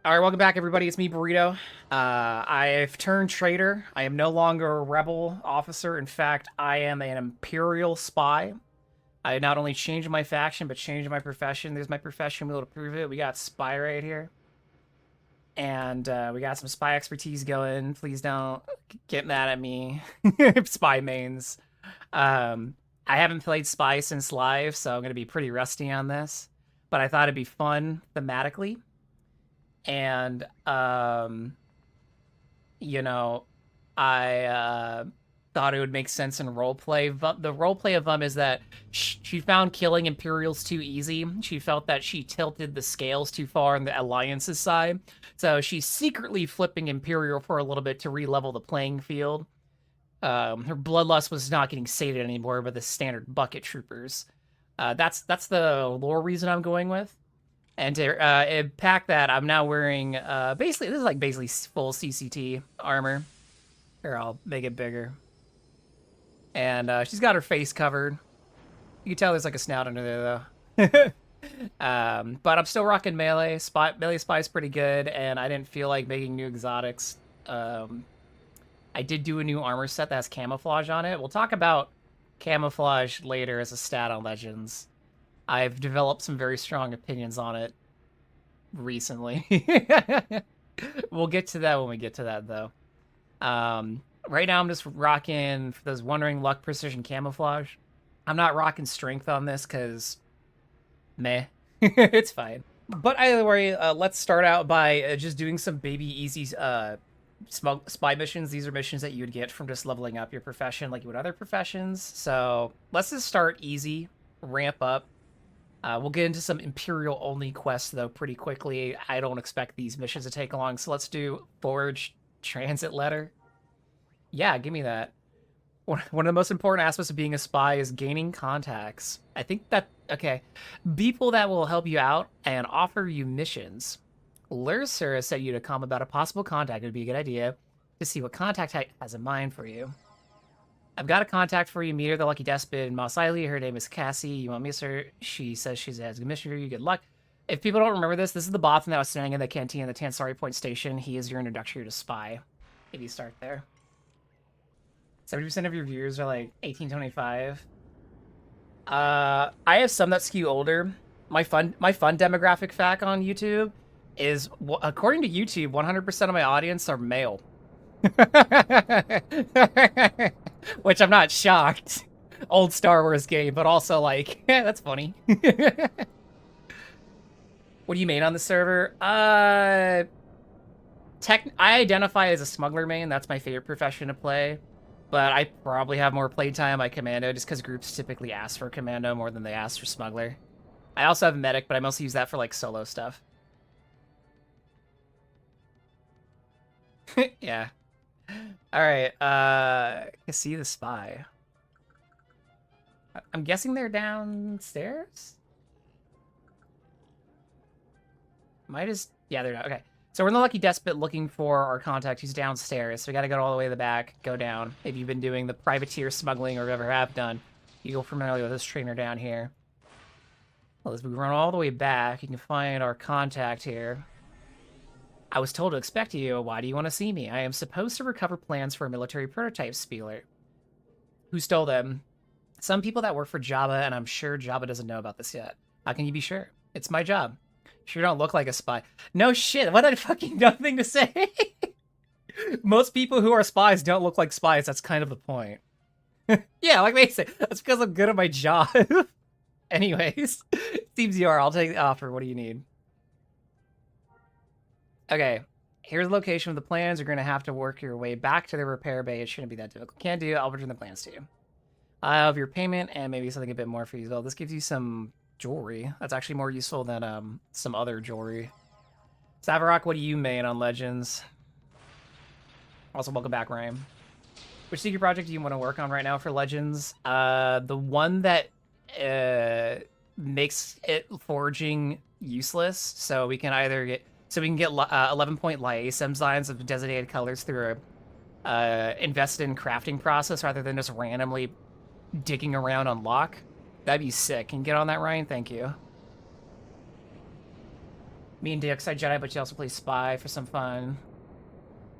All right, welcome back, everybody. It's me, Burrito. I've turned traitor. I am no longer a rebel officer. In fact, I am an imperial spy. I not only changed my faction, but changed my profession. There's my profession wheel to prove it. We got spy right here, and we got some spy expertise going. Please don't get mad at me, spy mains. I haven't played spy since live, so I'm gonna be pretty rusty on this. But I thought it'd be fun thematically, and you know, I thought it would make sense in roleplay. The roleplay of is that she found killing Imperials too easy. She felt that she tilted the scales too far on the Alliance's side. So she's secretly flipping Imperial for a little bit to re-level the playing field. Her bloodlust was not getting sated anymore by the standard bucket troopers. That's the lore reason I'm going with. And to pack that, I'm now wearing basically, this is like basically full CCT armor. Here, I'll make it bigger. And she's got her face covered. You can tell there's like a snout under there though. But I'm still rocking melee. Melee spy's pretty good, and I didn't feel like making new exotics. I did do a new armor set that has camouflage on it. We'll talk about camouflage later as a stat on Legends. I've developed some very strong opinions on it recently. We'll get to that when we get to that, though. Right now, I'm just rocking, for those wondering, luck, precision, camouflage. I'm not rocking strength on this because, meh, it's fine. But either way, let's start out by just doing some baby easy spy missions. These are missions that you would get from just leveling up your profession like you would other professions. So let's just start easy, ramp up. We'll get into some Imperial-only quests, though, pretty quickly. I don't expect these missions to take long, so let's do Forge Transit Letter. Yeah, give me that. One of the most important aspects of being a spy is gaining contacts. I think that, okay, people that will help you out and offer you missions. Lurser sent you to come about a possible contact. It would be a good idea to see what contact has in mind for you. I've got a contact for you. Meet her, the Lucky Despot in Mos Eisley. Her name is Cassie. You won't miss her. She says she has a mission for you. Good luck. If people don't remember this, this is the Botham that was standing in the canteen at the Tansari Point Station. He is your introductory to Spy. If you start there. 70% of your viewers are like 18-25. I have some that skew older. My fun demographic fact on YouTube is, according to YouTube, 100% of my audience are male. Which I'm not shocked. Old Star Wars game, but also like, that's funny. What do you main on the server? I identify as a smuggler main. That's my favorite profession to play. But I probably have more playtime by commando just because groups typically ask for commando more than they ask for smuggler. I also have medic, but I mostly use that for like solo stuff. Yeah. All right. I see the spy. I'm guessing they're downstairs. Yeah, they're not. Okay. So we're in the Lucky Despot looking for our contact who's downstairs. So we got to go all the way to the back, go down. If you've been doing the privateer smuggling or ever have done, you're familiar with this trainer down here. Well, as we run all the way back, you can find our contact here. I was told to expect you. Why do you want to see me? I am supposed to recover plans for a military prototype spieler. Who stole them? Some people that work for Jabba, and I'm sure Jabba doesn't know about this yet. How can you be sure? It's my job. Sure don't look like a spy. No shit, what a fucking dumb thing to say. Most people who are spies don't look like spies. That's kind of the point. Yeah, like they say, that's because I'm good at my job. Anyways, seems you are. I'll take the offer. What do you need? Okay, here's the location of the plans. You're going to have to work your way back to the repair bay. It shouldn't be that difficult. Can do. I'll return the plans to you. I have your payment and maybe something a bit more for you as well. This gives you some jewelry. That's actually more useful than some other jewelry. Savarok, what do you main on Legends? Also, welcome back, Ryan. Which secret project do you want to work on right now for Legends? The one that makes it forging useless, so we can either get 11-point lyas enzymes of designated colors through a invested in crafting process rather than just randomly digging around on lock. That'd be sick. Can you get on that, Ryan? Thank you. Me and Darkside Jedi, but you also play Spy for some fun.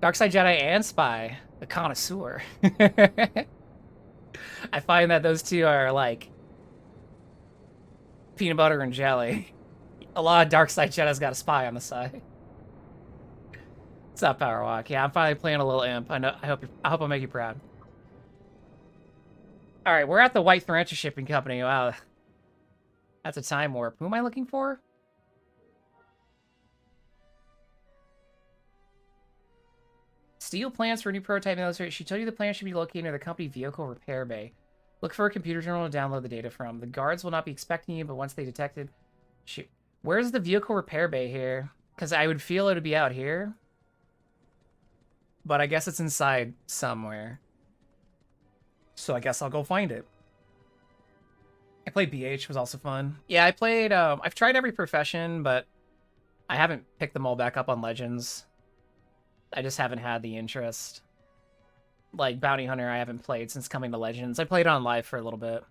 Darkside Jedi and Spy, a connoisseur. I find that those two are like peanut butter and jelly. A lot of Darkside Jedi's got a Spy on the side. What's up, Powerwalk? Yeah, I'm finally playing a little imp. I know. I hope I'll make you proud. All right, we're at the White Thrantia Shipping Company. Wow, that's a time warp. Who am I looking for? Steel plans for a new prototype illustrator. She told you the plan should be located near the company vehicle repair bay. Look for a computer terminal to download the data from. The guards will not be expecting you, but once they detected... Shoot. Where's the vehicle repair bay here? Because I would feel it would be out here. But I guess it's inside somewhere. So I guess I'll go find it. I played BH, was also fun. Yeah, I played... I've tried every profession, but I haven't picked them all back up on Legends. I just haven't had the interest. Like, Bounty Hunter I haven't played since coming to Legends. I played on live for a little bit.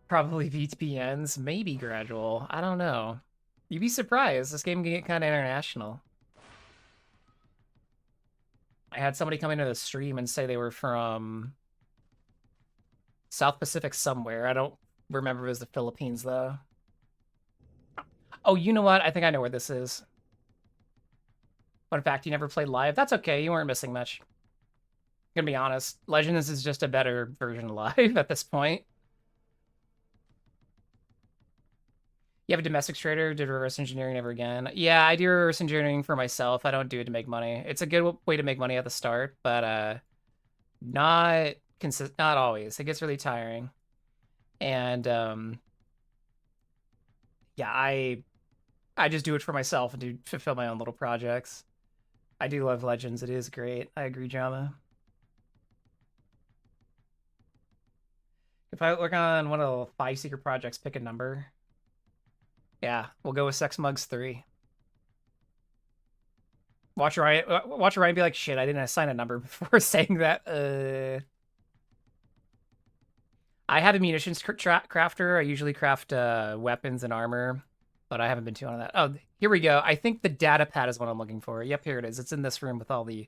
Probably VPNs, maybe gradual. I don't know. You'd be surprised. This game can get kind of international. I had somebody come into the stream and say they were from South Pacific somewhere. I don't remember if it was the Philippines, though. Oh, you know what? I think I know where this is. But in fact, you never played live. That's okay. You weren't missing much. I'm gonna be honest. Legends is just a better version of live at this point. You have a domestic trader, did reverse engineering never again. Yeah, I do reverse engineering for myself. I don't do it to make money. It's a good way to make money at the start, but not always. It gets really tiring. And yeah, I just do it for myself and to fulfill my own little projects. I do love Legends. It is great. I agree, Jama. If I work on one of the 5 secret projects, pick a number. Yeah, we'll go with Sex Mugs 3. Watch Ryan be like, shit, I didn't assign a number before saying that. I have a munitions crafter. I usually craft weapons and armor, but I haven't been too on that. Oh, here we go. I think the data pad is what I'm looking for. Yep, here it is. It's in this room with all the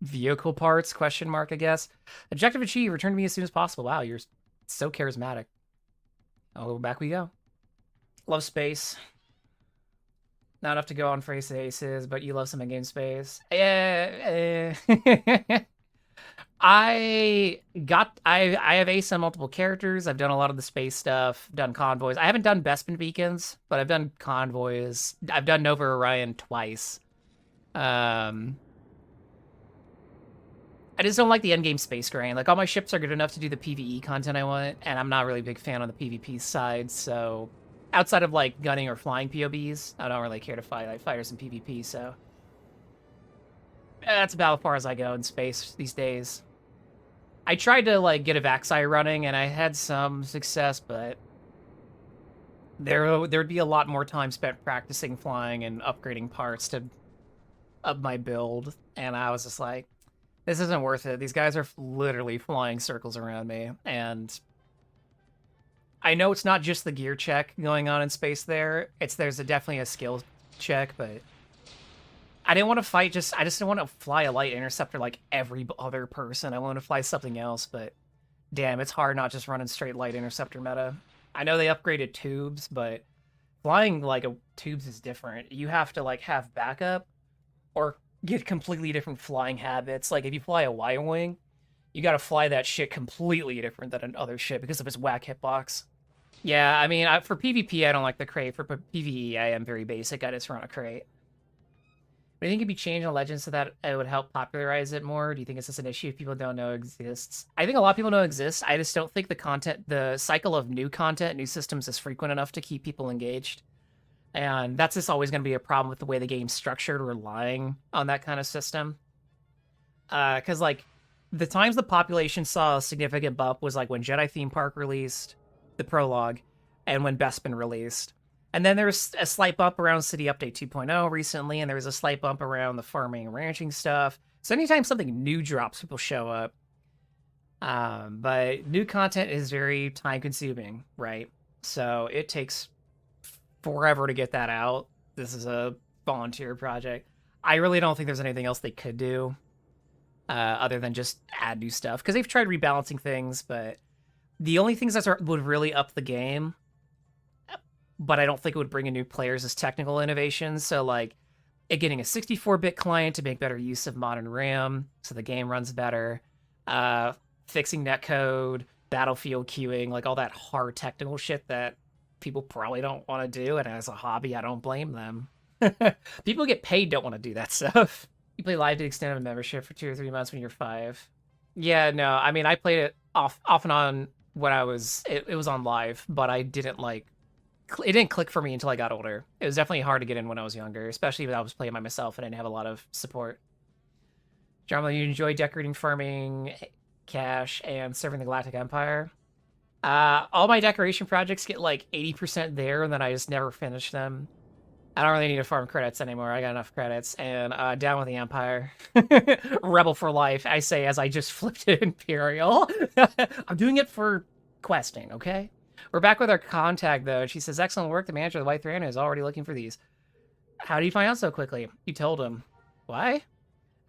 vehicle parts, question mark, I guess. Objective achieved. Return to me as soon as possible. Wow, you're so charismatic. Oh, back we go. Love space. Not enough to go on Face Aces, but you love some in-game space. I have ace on multiple characters. I've done a lot of the space stuff, done convoys. I haven't done Bespin beacons, but I've done convoys. I've done Nova Orion twice. I just don't like the endgame space grind. Like, all my ships are good enough to do the PvE content I want, and I'm not really a big fan on the PvP side, so... Outside of, like, gunning or flying POBs, I don't really care to fight. I fire some PvP, so... That's about as far as I go in space these days. I tried to, like, get a Vaxi running, and I had some success, but... There'd be a lot more time spent practicing flying and upgrading parts to up my build, and I was just like, this isn't worth it. These guys are literally flying circles around me, and... I know it's not just the gear check going on in space there. There's definitely a skill check, but I didn't want to fight I just didn't want to fly a light interceptor like every other person. I wanted to fly something else, but damn, it's hard not just running straight light interceptor meta. I know they upgraded tubes, but flying like tubes is different. You have to like have backup or get completely different flying habits. Like if you fly a Y-wing, you got to fly that shit completely different than another shit because of its whack hitbox. Yeah, I mean, for PvP, I don't like the crate. For PvE, I am very basic. I just run a crate. Do you think it could be changed on Legends so that it would help popularize it more? Do you think it's just an issue if people don't know it exists? I think a lot of people know it exists. I just don't think the cycle of new content, new systems is frequent enough to keep people engaged. And that's just always going to be a problem with the way the game's structured, relying on that kind of system. Because, like, the times the population saw a significant bump was, like, when Jedi Theme Park released, the prologue, and when Bespin released. And then there was a slight bump around City Update 2.0 recently, and there was a slight bump around the farming and ranching stuff. So anytime something new drops, people show up. But new content is very time consuming, right? So it takes forever to get that out. This is a volunteer project. I really don't think there's anything else they could do other than just add new stuff because they've tried rebalancing things, but the only things that would really up the game, but I don't think it would bring in new players, is technical innovations. So like getting a 64-bit client to make better use of modern RAM so the game runs better, fixing netcode, battlefield queuing, like all that hard technical shit that people probably don't want to do. And as a hobby, I don't blame them. People get paid don't want to do that stuff. You play live to extend a membership for 2 or 3 months when you're 5. Yeah, no, I mean, I played it off and on when I was, it was on live, but I didn't like, it didn't click for me until I got older. It was definitely hard to get in when I was younger, especially when I was playing by myself and I didn't have a lot of support. Generally, you enjoy decorating, farming, cash, and serving the Galactic Empire. All my decoration projects get like 80% there, and then I just never finish them. I don't really need to farm credits anymore. I got enough credits. And down with the Empire. Rebel for life, I say as I just flipped it Imperial. I'm doing it for questing, okay? We're back with our contact, though. She says, excellent work. The manager of the White Throne is already looking for these. How do you find out so quickly? You told him. Why?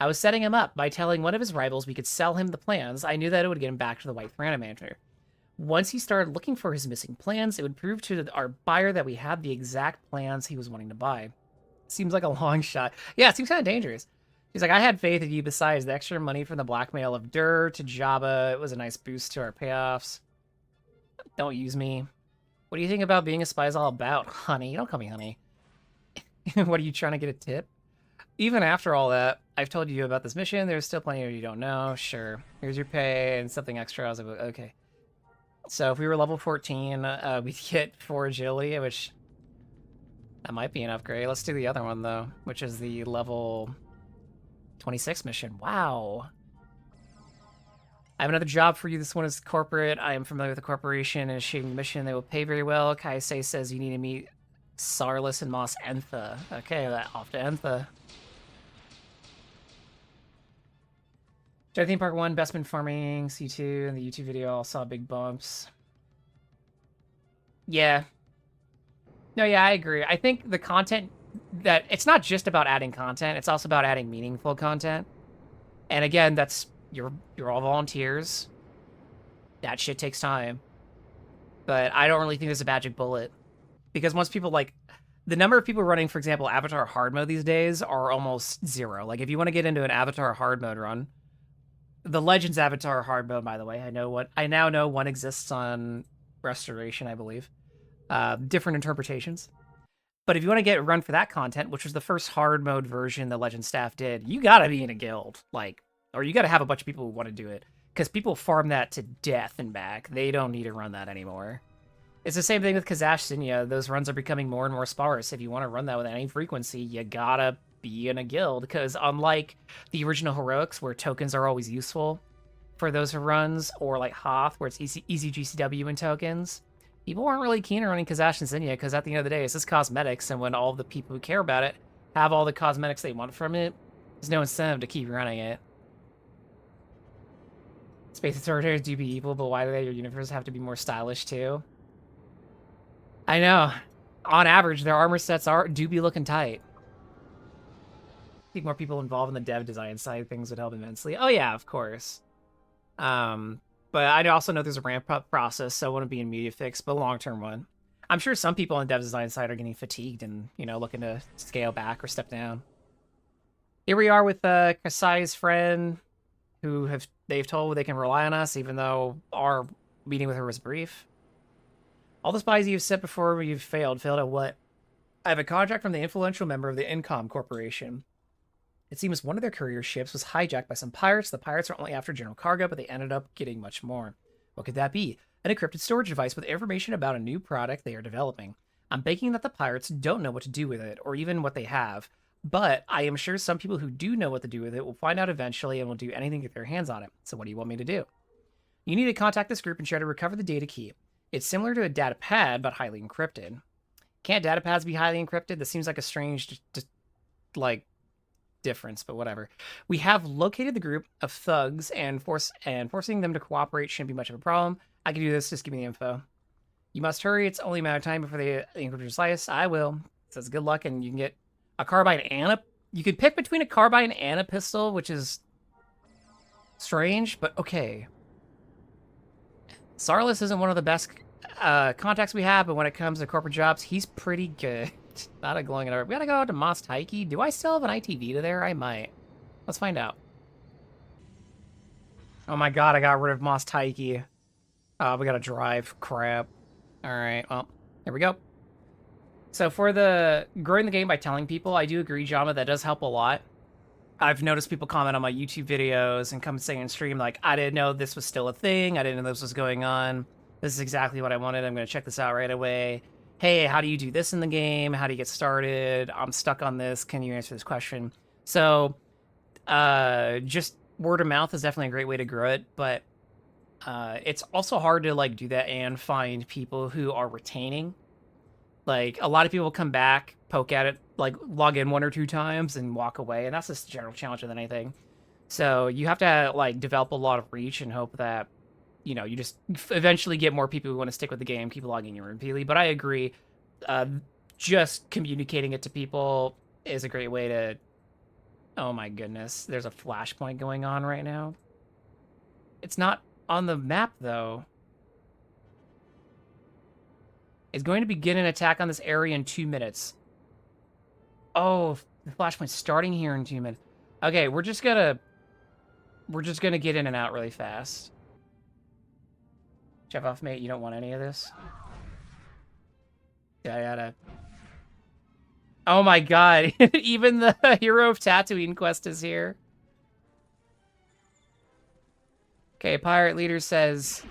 I was setting him up by telling one of his rivals we could sell him the plans. I knew that it would get him back to the White Throne manager. Once he started looking for his missing plans, it would prove to our buyer that we had the exact plans he was wanting to buy. Seems like a long shot. Yeah, it seems kind of dangerous. He's like, I had faith in you. Besides, the extra money from the blackmail of Dur to Jabba, it was a nice boost to our payoffs. Don't use me. What do you think about being a spy is all about, honey? Don't call me honey. What, are you trying to get a tip? Even after all that, I've told you about this mission. There's still plenty of you don't know. Sure. Here's your pay and something extra. I was like, okay. So if we were level 14, we'd get 4 agility, which that might be an upgrade. Let's do the other one, though, which is the level 26 mission. Wow. I have another job for you. This one is corporate. I am familiar with the corporation and shading the mission. They will pay very well. Kaise says you need to meet Sarlis and Mos Entha. Okay, off to Entha. Jedi Theme Park 1, Bespin farming, C2, and the YouTube video all saw big bumps. Yeah. No, yeah, I agree. I think the content, that it's not just about adding content, it's also about adding meaningful content. And again, that's, you're all volunteers. That shit takes time. But I don't really think there's a magic bullet. Because once people, like, the number of people running, for example, Avatar hard mode these days are almost 0. Like, if you want to get into an Avatar hard mode run, the Legends Avatar hard mode, by the way, I now know one exists on Restoration, I believe. Different interpretations. But if you want to get run for that content, which was the first hard mode version the Legend staff did, you gotta be in a guild, like, or you gotta have a bunch of people who want to do it, because people farm that to death and back. They don't need to run that anymore. It's the same thing with Kazash Sinya. Those runs are becoming more and more sparse. If you want to run that with any frequency, you gotta be in a guild, because unlike the original Heroics, where tokens are always useful for those runs, or like Hoth, where it's easy GCW and tokens, people aren't really keen on running Kazash and Sinya, because at the end of the day, it's just cosmetics, and when all the people who care about it have all the cosmetics they want from it, there's no incentive to keep running it. Space Authorities do be evil, but why do your universe have to be more stylish too? I know. On average, their armor sets do be looking tight. I think more people involved in the dev design side of things would help immensely. Oh yeah, of course. But I also know there's a ramp-up process, so it wouldn't be an immediate fix, but a long-term one. I'm sure some people on the dev design side are getting fatigued and, you know, looking to scale back or step down. Here we are with Kasai's friend, who they've told they can rely on us, even though our meeting with her was brief. All the spies you've sent before you've failed. Failed at what? I have a contract from the influential member of the Incom Corporation. It seems one of their courier ships was hijacked by some pirates. The pirates are only after general cargo, but they ended up getting much more. What could that be? An encrypted storage device with information about a new product they are developing. I'm banking that the pirates don't know what to do with it, or even what they have. But I am sure some people who do know what to do with it will find out eventually and will do anything to get their hands on it. So what do you want me to do? You need to contact this group and try to recover the data key. It's similar to a data pad, but highly encrypted. Can't data pads be highly encrypted? This seems like a strange, like, difference, but whatever. We have located the group of thugs and forcing them to cooperate shouldn't be much of a problem. I can do this, just give me the info. You must hurry, it's only a matter of time before they introduce Lytus. I will. Says good luck, and you can get a carbine and a... You could pick between a carbine and a pistol, which is strange, but okay. Sarlis isn't one of the best contacts we have, but when it comes to corporate jobs, he's pretty good. Not a glowing in. We gotta go to Mos Taiki. Do I still have an ITV to there? I might. Let's find out. Oh my god, I got rid of Mos Taiki. We gotta drive. Crap. Alright, well, there we go. So for the growing the game by telling people, I do agree, Jama, that does help a lot. I've noticed people comment on my YouTube videos and come saying in stream, like, I didn't know this was still a thing. I didn't know this was going on. This is exactly what I wanted. I'm going to check this out right away. Hey, how do you do this in the game? How do you get started? I'm stuck on this. Can you answer this question? So just word of mouth is definitely a great way to grow it, but it's also hard to like do that and find people who are retaining. Like, a lot of people come back, poke at it, like, log in 1 or 2 times and walk away, and that's just a general challenge with anything. So you have to, like, develop a lot of reach and hope that, you know, you just eventually get more people who want to stick with the game, keep logging in repeatedly. But I agree, just communicating it to people is a great way to... Oh my goodness, there's a flashpoint going on right now. It's not on the map, though. Is going to begin an attack on this area in 2 minutes. Oh, the flashpoint's starting here in 2 minutes. Okay, we're just gonna get in and out really fast. Jeff off, mate. You don't want any of this. Yeah. Oh my god! Even the Hero of Tatooine quest is here. Okay, pirate leader says,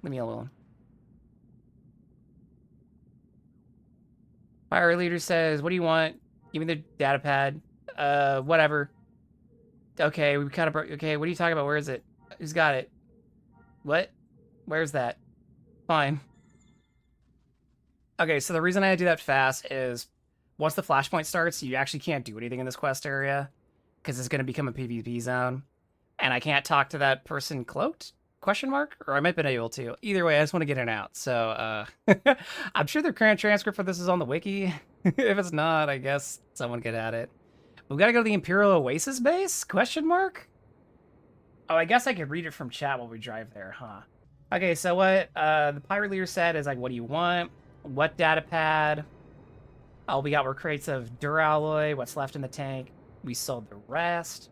"Leave me alone." Fire leader says, what do you want? Give me the data pad. Whatever. Okay, we kind of broke. Okay, what are you talking about? Where is it? Who's got it? What? Where's that? Fine. Okay, so the reason I do that fast is once the flashpoint starts, you actually can't do anything in this quest area because it's going to become a PvP zone. And I can't talk to that person cloaked? Question mark? Or I might have been able to. Either way, I just want to get in and out. So, I'm sure the current transcript for this is on the wiki. If it's not, I guess someone could add it. We've got to go to the Imperial Oasis base? Question mark? Oh, I guess I could read it from chat while we drive there, huh? Okay, so what the pirate leader said is like, what do you want? What data pad? All we got were crates of duralloy, what's left in the tank. We sold the rest.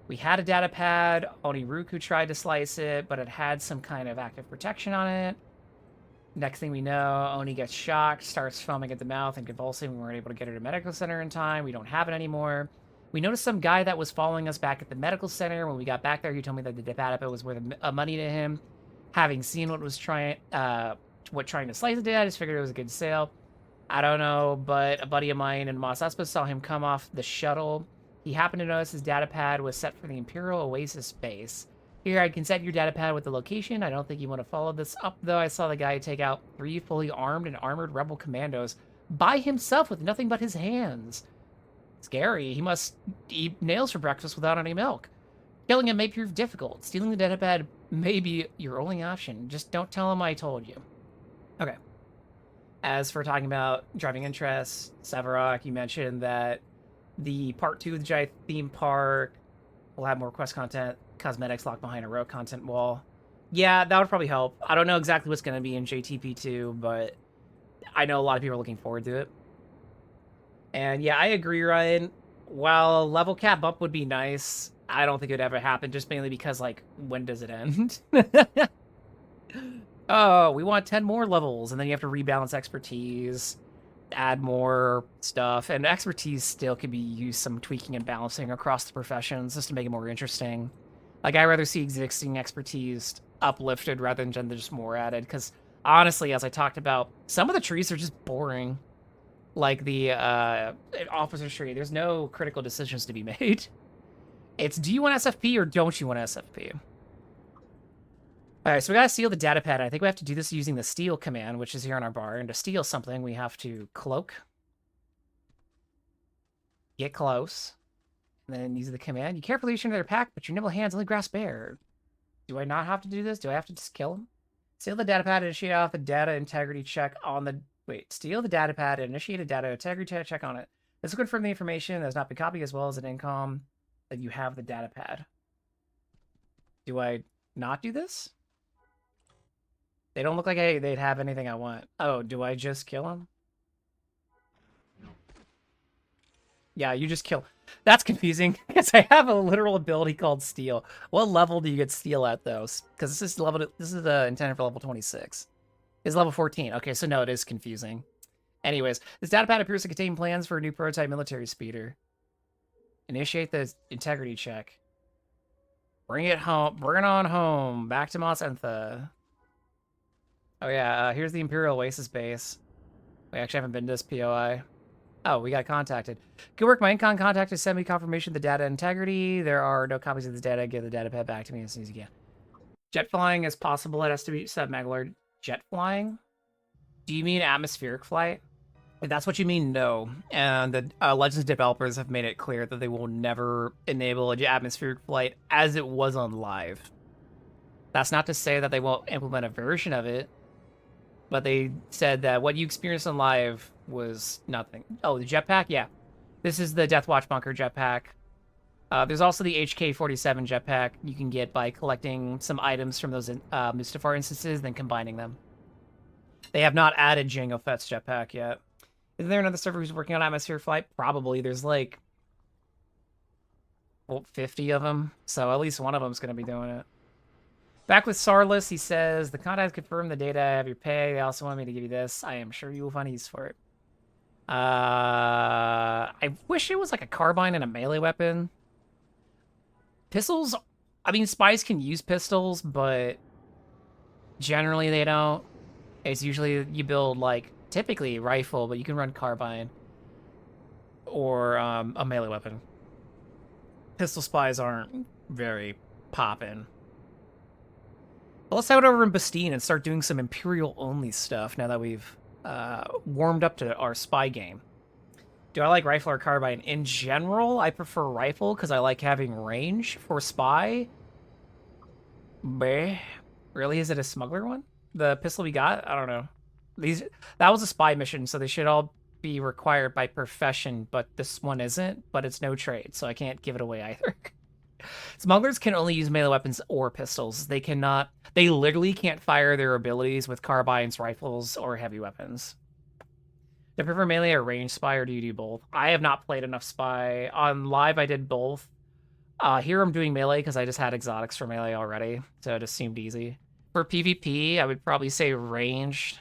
We had a data pad. Oniruku tried to slice it, but it had some kind of active protection on it. Next thing we know, Oni gets shocked, starts foaming at the mouth and convulsing. We weren't able to get her to the medical center in time. We don't have it anymore. We noticed some guy that was following us back at the medical center. When we got back there, he told me that the data pad was worth money to him. Having seen what trying to slice it did, I just figured it was a good sale. I don't know, but a buddy of mine in Mos Espa saw him come off the shuttle. He happened to notice his data pad was set for the Imperial Oasis base. Here, I can set your data pad with the location. I don't think you want to follow this up, though. I saw the guy take out 3 fully armed and armored rebel commandos by himself with nothing but his hands. Scary. He must eat nails for breakfast without any milk. Killing him may prove difficult. Stealing the data pad may be your only option. Just don't tell him I told you. Okay. As for talking about driving interests, Sevarok, you mentioned that the part 2 of the giant theme park will have more quest content, cosmetics locked behind a row content wall. Yeah, that would probably help. I don't know exactly what's going to be in JTP2, but I know a lot of people are looking forward to it. And yeah, I agree, Ryan. While a level cap up would be nice, I don't think it would ever happen, just mainly because, like, when does it end? Oh, we want 10 more levels, and then you have to rebalance expertise, add more stuff, and expertise still could be used some tweaking and balancing across the professions just to make it more interesting. Like, I'd rather see existing expertise uplifted rather than just more added, because honestly, as I talked about, some of the trees are just boring. Like the officer tree, there's no critical decisions to be made. It's, do you want SFP or don't you want SFP? All right, so we gotta steal the data pad. I think we have to do this using the steal command, which is here on our bar. And to steal something, we have to cloak. Get close. And then use the command. You carefully reach into their pack, but your nimble hands only grasp air. Do I not have to do this? Do I have to just kill him? Steal the data pad and initiate off a data integrity check on the... Wait, steal the data pad and initiate a data integrity check on it. This will confirm the information that has not been copied as well as an incom that you have the data pad. Do I not do this? They don't look like they'd have anything I want. Oh, do I just kill him? Yeah, you just kill. That's confusing because I have a literal ability called Steal. What level do you get Steal at though? Because this is intended for level 26. It's level 14. Okay, so no, it is confusing. Anyways, this datapad appears to contain plans for a new prototype military speeder. Initiate the integrity check. Bring it home. Bring it on home. Back to Mos Entha. Oh yeah, here's the Imperial Oasis base. We actually haven't been to this POI. Oh, we got contacted. Good work. My incon contact has sent me confirmation of the data integrity. There are no copies of this data. Give the data pad back to me as soon as you can. Jet flying is possible. It has to be sub-Megalord. Jet flying? Do you mean atmospheric flight? If that's what you mean, no. And the Legends developers have made it clear that they will never enable atmospheric flight as it was on live. That's not to say that they won't implement a version of it, but they said that what you experienced on live was nothing. Oh, the jetpack? Yeah. This is the Death Watch Bunker jetpack. There's also the HK-47 jetpack you can get by collecting some items from those Mustafar instances, then combining them. They have not added Jango Fett's jetpack yet. Is there another server who's working on atmosphere flight? Probably. There's like 50 of them, so at least one of them's going to be doing it. Back with Sarlis, he says, the contacts confirm the data. I have your pay. They also want me to give you this. I am sure you will find use for it. I wish it was like a carbine and a melee weapon. Pistols, I mean, spies can use pistols, but generally they don't. It's usually you build like typically rifle, but you can run carbine or a melee weapon. Pistol spies aren't very poppin'. Well, let's head over in Bespin and start doing some Imperial-only stuff now that we've warmed up to our spy game. Do I like rifle or carbine? In general, I prefer rifle because I like having range. For spy, bleh. Really? Is it a smuggler one? The pistol we got? I don't know. That was a spy mission, so they should all be required by profession, but this one isn't, but it's no trade, so I can't give it away either. Smugglers can only use melee weapons or pistols. They literally can't fire their abilities with carbines, rifles, or heavy weapons. Do you prefer melee or range spy, or do you do both? I have not played enough spy. On live, I did both. Here I'm doing melee because I just had exotics for melee already, so it just seemed easy. For PvP, I would probably say ranged.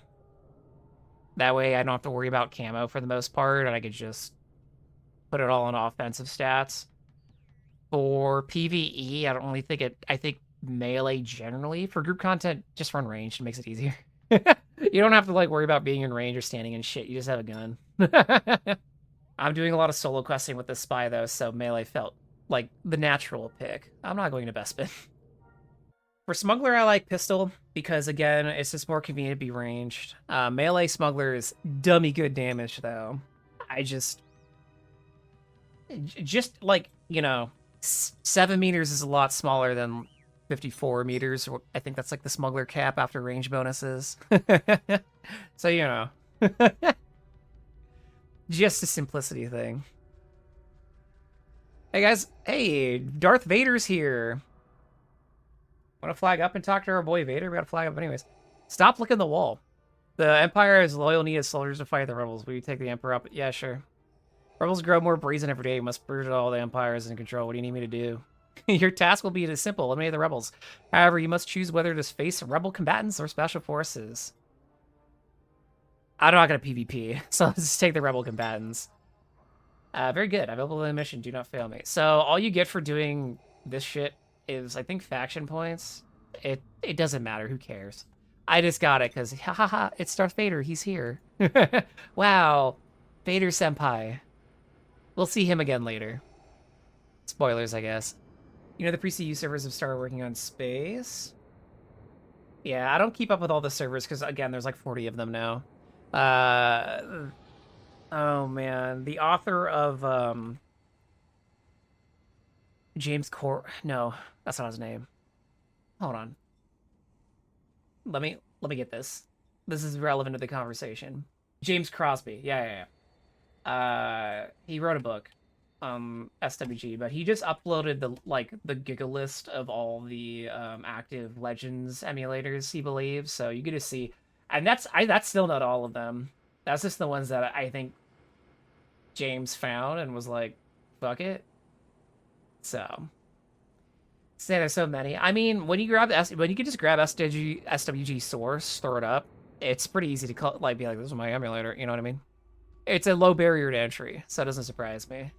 That way I don't have to worry about camo for the most part, and I could just put it all on offensive stats. For PvE, I don't really think I think melee generally. For group content, just run ranged. It makes it easier. You don't have to like worry about being in range or standing in shit. You just have a gun. I'm doing a lot of solo questing with this spy though, so melee felt like the natural pick. I'm not going to Bespin. For smuggler, I like pistol because again, it's just more convenient to be ranged. Melee smuggler is dummy good damage though. I just like, you know, 7 meters is a lot smaller than 54 meters. I think that's like the smuggler cap after range bonuses. So, you know. Just a simplicity thing. Hey, guys. Hey, Darth Vader's here. Want to flag up and talk to our boy Vader? We got to flag up anyways. Stop looking at the wall. The Empire has loyal needed soldiers to fight the rebels. Will you take the Emperor up? Yeah, sure. Rebels grow more brazen every day. You must prove that all the Empire is in control. What do you need me to do? Your task will be as simple. Eliminate the rebels. However, you must choose whether to face rebel combatants or special forces. I'm not going to PvP, so let's just take the rebel combatants. Very good. Available in the mission. Do not fail me. So all you get for doing this shit is, I think, faction points. It doesn't matter. Who cares? I just got it because, ha ha ha, it's Darth Vader. He's here. Wow. Vader Senpai. We'll see him again later. Spoilers, I guess. You know the pre-CU servers have started working on space? Yeah, I don't keep up with all the servers because, again, there's like 40 of them now. Oh, man. The author of No, that's not his name. Hold on. Let me get this. This is relevant to the conversation. James Crosby. Yeah. He wrote a book, SWG, but he just uploaded the giga list of all the active Legends emulators he believes. So you get to see, and that's still not all of them. That's just the ones that I think James found and was like, fuck it. So say there's so many. I mean, when you can just grab SWG source, throw it up, it's pretty easy to call, like, be like, this is my emulator. You know what I mean? It's a low barrier to entry, so it doesn't surprise me.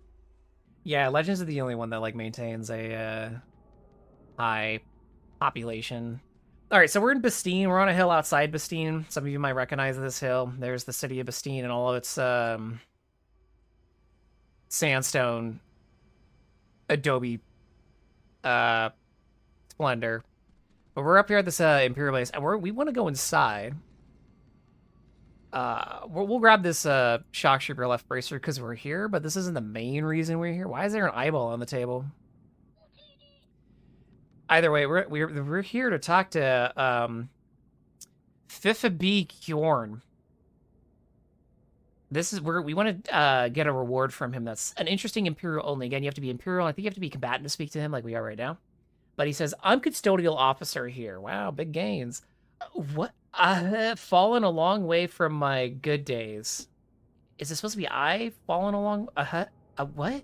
Yeah, Legends is the only one that like maintains a high population. All right, so we're in Bespin. We're on a hill outside Bespin. Some of you might recognize this hill. There's the city of Bespin and all of its sandstone adobe splendor. But we're up here at this Imperial base, and we want to go inside. We'll grab this shock trooper left bracer because we're here, but this isn't the main reason we're here. Why is there an eyeball on the table? Either way, we're here to talk to FIFA B Kjorn. This is we want to get a reward from him. That's an interesting Imperial only. Again, you have to be Imperial. I think you have to be combatant to speak to him, like we are right now. But he says, "I'm custodial officer here." Wow, big gains. What? Fallen a long way from my good days. Is it supposed to be I fallen along? What?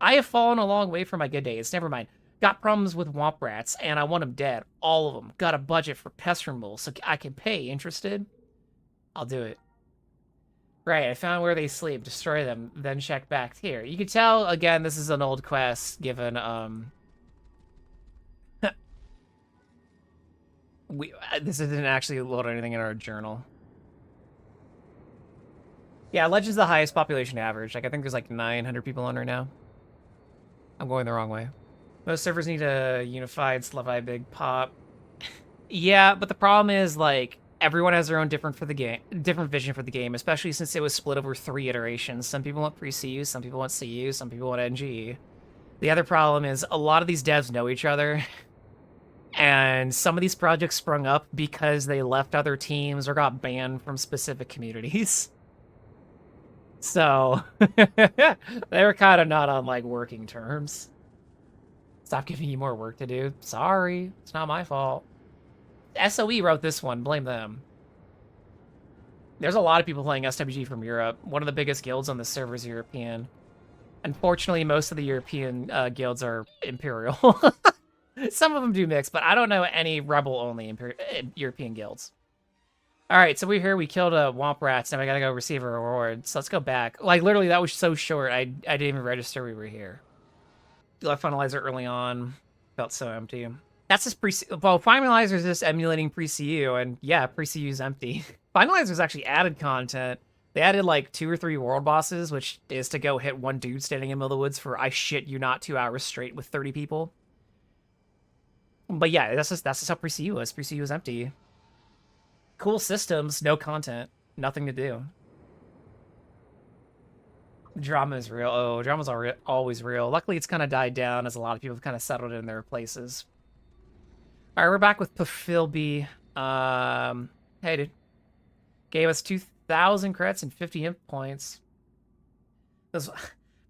I have fallen a long way from my good days. Never mind. Got problems with womp rats, and I want them dead. All of them. Got a budget for pest removal, so I can pay. Interested? I'll do it. Right, I found where they sleep. Destroy them, then check back here. You can tell, again, this is an old quest, given, this didn't actually load anything in our journal. Yeah, Legend's the highest population average. Like, I think there's like 900 people on right now. I'm going the wrong way. Most servers need a unified Slavai big pop. Yeah, but the problem is, like, everyone has their own different vision for the game, especially since it was split over 3 iterations. Some people want pre-CU, some people want CU, some people want NG. The other problem is a lot of these devs know each other. And some of these projects sprung up because they left other teams or got banned from specific communities. So they were kind of not on like working terms. Stop giving you more work to do. Sorry, it's not my fault. SOE wrote this one, blame them. There's a lot of people playing SWG from Europe. One of the biggest guilds on the server is European. Unfortunately, most of the European guilds are Imperial. Some of them do mix, but I don't know any rebel-only European guilds. All right, so we're here. We killed a womp rats. Now we gotta go receive a reward. So let's go back. Like, literally, that was so short. I didn't even register we were here. Left finalizer early on. Felt so empty. That's just well, finalizer is just emulating pre-CU, and yeah, pre-CU is empty. Finalizer's actually added content. They added like 2 or 3 world bosses, which is to go hit one dude standing in the middle of the woods for, I shit you not, 2 hours straight with 30 people. But yeah, that's just how pre-CU is. Pre-CU is empty. Cool systems, no content, nothing to do. Drama is real. Oh, drama's always real. Luckily, it's kind of died down as a lot of people have kind of settled in their places. All right, we're back with Pafilby. Hey, dude. Gave us 2,000 crits and 50 imp points.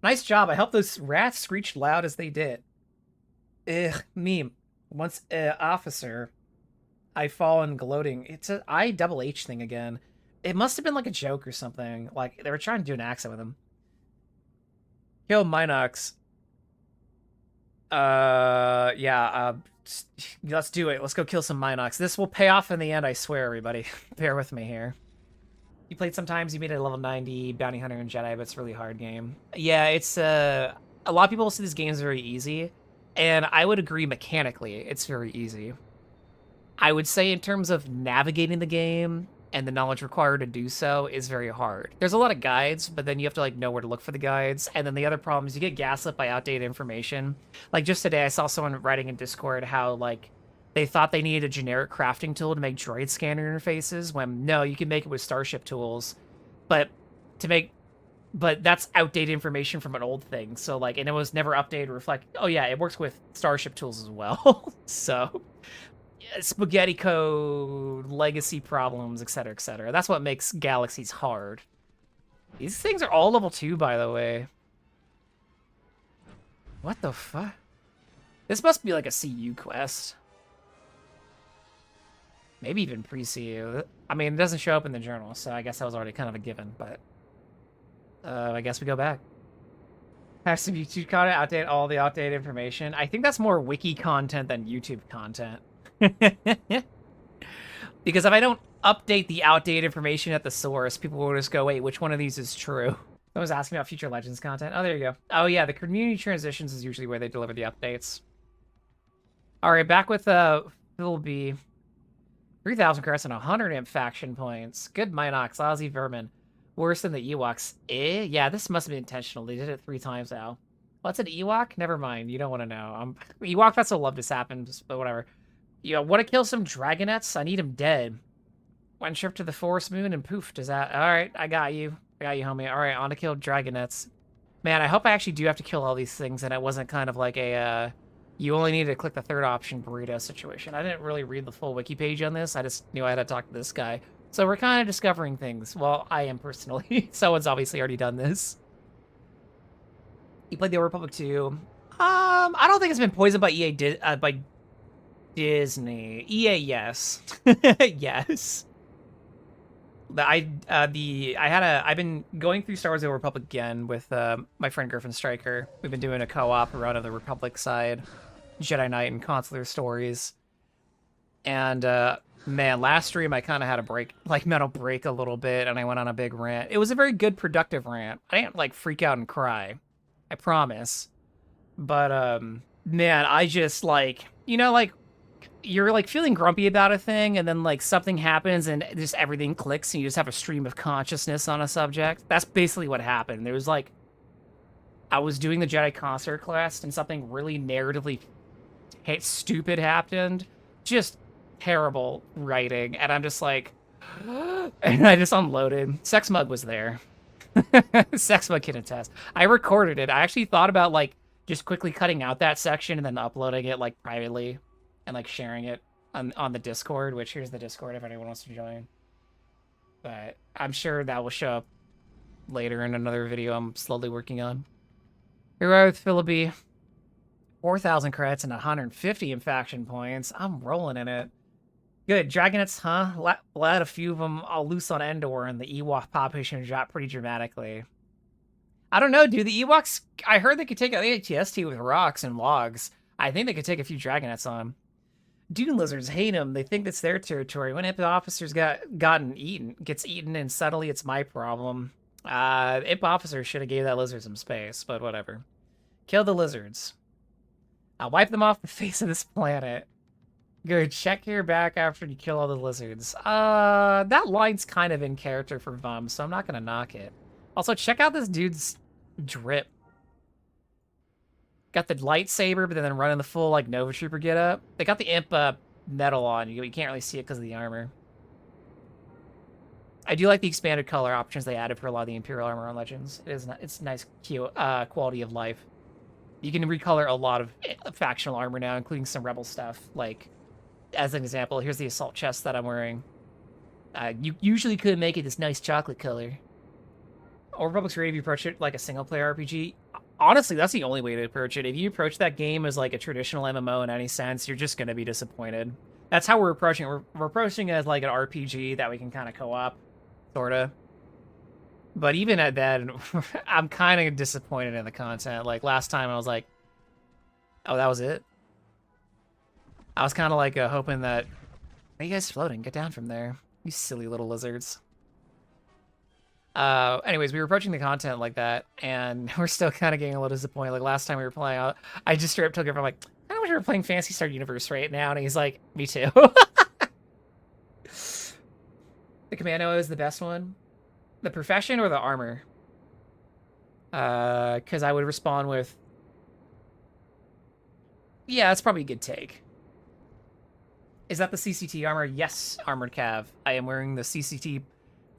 Nice job. I hope those rats screeched loud as they did. Ugh, meme. Once officer, I fall in gloating. It's a IHH thing again. It must have been like a joke or something. Like they were trying to do an accent with him. Kill Minox. Yeah. Let's do it. Let's go kill some Minox. This will pay off in the end. I swear, everybody. Bear with me here. You played sometimes. You made it a level 90 bounty hunter and Jedi, but it's a really hard game. Yeah, it's a lot of people see this game as very easy. And I would agree mechanically, it's very easy. I would say in terms of navigating the game and the knowledge required to do so is very hard. There's a lot of guides, but then you have to like know where to look for the guides. And then the other problem is you get gaslit by outdated information. Like just today, I saw someone writing in Discord how like they thought they needed a generic crafting tool to make droid scanner interfaces when no, you can make it with Starship tools. But to make but that's outdated information from an old thing. So like, and it was never updated to reflect. Oh yeah, it works with Starship tools as well. So yeah, spaghetti code, legacy problems, etc., etc. That's what makes Galaxies hard. These things are all level 2, by the way. What the fuck? This must be like a CU quest. Maybe even pre-CU. I mean, it doesn't show up in the journal, so I guess that was already kind of a given, but... I guess we go back. Have some YouTube content, update all the outdated information. I think that's more wiki content than YouTube content. Because if I don't update the outdated information at the source, people will just go, wait, which one of these is true? I was asking about future Legends content. Oh, there you go. Oh, yeah, the community transitions is usually where they deliver the updates. All right, back with Phil B. 3,000 credits and 100 imp faction points. Good Minox, lousy vermin. Worse than the Ewoks. Eh? Yeah, this must have been intentional. They did it 3 times now. What's an Ewok? Never mind. You don't want to know. Ewok Fest will love this happens, but whatever. You know, want to kill some Dragonets? I need them dead. One trip to the Forest Moon and poof, does that... Alright, I got you. I got you, homie. Alright, on to kill Dragonets. Man, I hope I actually do have to kill all these things and it wasn't kind of like a, you only need to click the 3rd option burrito situation. I didn't really read the full wiki page on this. I just knew I had to talk to this guy. So we're kind of discovering things. Well, I am personally. Someone's obviously already done this. You played the Old Republic 2. I don't think it's been poisoned by by Disney. EA, yes. Yes. I've been going through Star Wars: The Old Republic again with my friend Griffin Stryker. We've been doing a co-op run of the Republic side, Jedi Knight and Consular Stories. And man, last stream I kind of had a break, like mental break a little bit, and I went on a big rant. It was a very good, productive rant. I didn't like freak out and cry, I promise. But man, I just like, you know, like you're like feeling grumpy about a thing and then like something happens and just everything clicks and you just have a stream of consciousness on a subject. That's basically what happened. There was like, I was doing the Jedi concert quest and something really narratively stupid happened. Just terrible writing. And I'm just like, and I just unloaded. Sex Mug was there. Sex Mug can attest. I recorded it. I actually thought about like just quickly cutting out that section and then uploading it like privately. And like sharing it on the Discord, which here's the Discord if anyone wants to join. But I'm sure that will show up later in another video I'm slowly working on. Here we are with Philippi. 4,000 credits and 150 in faction points. I'm rolling in it. Good. Dragonets, huh? Let a few of them all loose on Endor and the Ewok population dropped pretty dramatically. I don't know, dude. The Ewoks, I heard they could take an ATST with rocks and logs. I think they could take a few Dragonets on. Dune lizards hate them. They think it's their territory. When imp officers gets eaten, and suddenly it's my problem. Imp officers should have gave that lizard some space, but whatever. Kill the lizards. I'll wipe them off the face of this planet. Good. Check your back after you kill all the lizards. That line's kind of in character for Vum, so I'm not gonna knock it. Also, check out this dude's drip. Got the lightsaber, but then running the full, like, Nova Trooper getup. They got the imp metal on. You can't really see it because of the armor. I do like the expanded color options they added for a lot of the Imperial armor on Legends. It's nice, cute, quality of life. You can recolor a lot of factional armor now, including some Rebel stuff. Like, as an example, here's the assault chest that I'm wearing. You usually couldn't make it this nice chocolate color. Old Republic's great if you approach it like a single-player RPG. Honestly, that's the only way to approach it. If you approach that game as like a traditional MMO in any sense, you're just going to be disappointed. That's how we're approaching it. We're approaching it as like an RPG that we can kind of co-op, sort of. But even at that, I'm kind of disappointed in the content. Like last time I was like, oh, that was it? I was kind of like hoping that, are you guys floating? Get down from there. You silly little lizards. Anyways, we were approaching the content like that, and we're still kind of getting a little disappointed. Like last time we were playing, I just straight up took it from like, I wish we were playing Phantasy Star Universe right now, and he's like, me too. The Commando is the best one. The Profession or the Armor? Because I would respond with, yeah, that's probably a good take. Is that the CCT armor? Yes, Armored Cav. I am wearing the CCT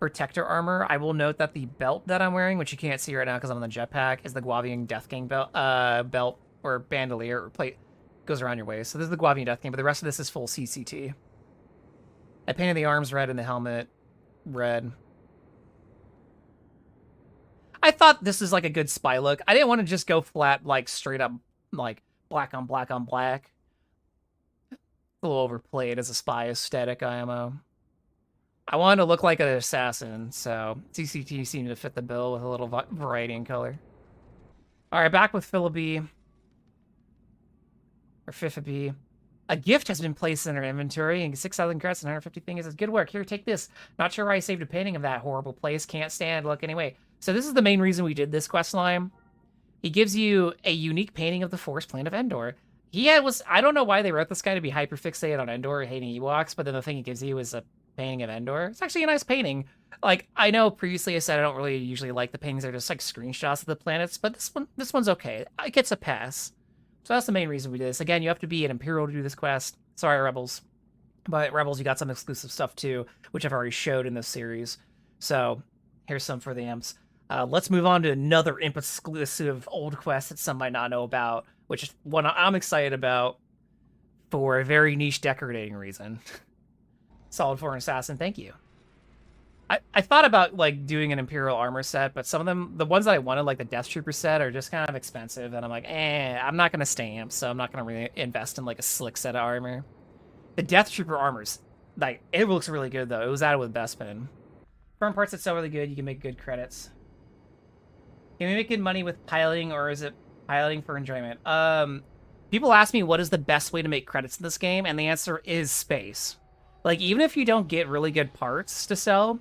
protector armor. I will note that the belt that I'm wearing, which you can't see right now because I'm on the jetpack, is the Guavian Death King belt or bandolier or plate, goes around your waist. So this is the Guavian Death King, but the rest of this is full CCT. I painted the arms red and the helmet red. I thought this is like a good spy look. I didn't want to just go flat, like straight up, like black on black on black. A little overplayed as a spy aesthetic, IMO. I wanted to look like an assassin, so CCT seemed to fit the bill with a little variety in color. All right, back with Philip B. Or FIFA B. A gift has been placed in our inventory, and 6,000 credits and 150 things. It's good work. Here, take this. Not sure why I saved a painting of that horrible place. Can't stand look anyway. So this is the main reason we did this quest line. He gives you a unique painting of the forest planet of Endor. I don't know why they wrote this guy to be hyperfixated on Endor, hating Ewoks, but then the thing he gives you is a painting of Endor. It's actually a nice painting. Like, I know previously I said I don't really usually like the paintings. They're just like screenshots of the planets, but this one's okay. It gets a pass. So that's the main reason we did this. Again, you have to be an Imperial to do this quest. Sorry, Rebels. But Rebels, you got some exclusive stuff too, which I've already showed in this series. So here's some for the Imps. Let's move on to another Imp exclusive old quest that some might not know about, which is one I'm excited about for a very niche decorating reason. Solid for an assassin, thank you. I thought about like doing an Imperial armor set, but some of them, the ones that I wanted, like the Death Trooper set, are just kind of expensive, and I'm like, I'm not gonna stamp, so I'm not gonna really invest in like a slick set of armor. The Death Trooper armors, like, it looks really good though. It was added with Bespin. Firm parts that sell really good, you can make good credits. Can we make good money with piloting, or is it piloting for enjoyment? People ask me what is the best way to make credits in this game, and the answer is space. Like, even if you don't get really good parts to sell,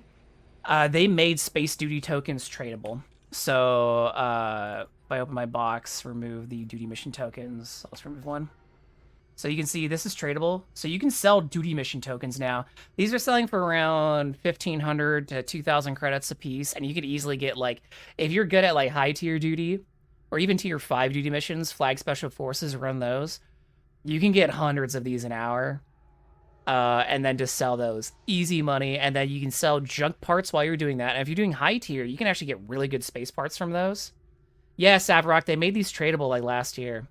they made space duty tokens tradable. So if I open my box, remove the duty mission tokens. Let's remove one. So you can see this is tradable. So you can sell duty mission tokens now. These are selling for around 1,500 to 2,000 credits a piece, and you could easily get, like, if you're good at like high tier duty, or even tier 5 duty missions, Flag Special Forces, run those. You can get hundreds of these an hour. And then just sell those. Easy money, and then you can sell junk parts while you're doing that. And if you're doing high tier, you can actually get really good space parts from those. Yeah, Savrock, they made these tradable like last year.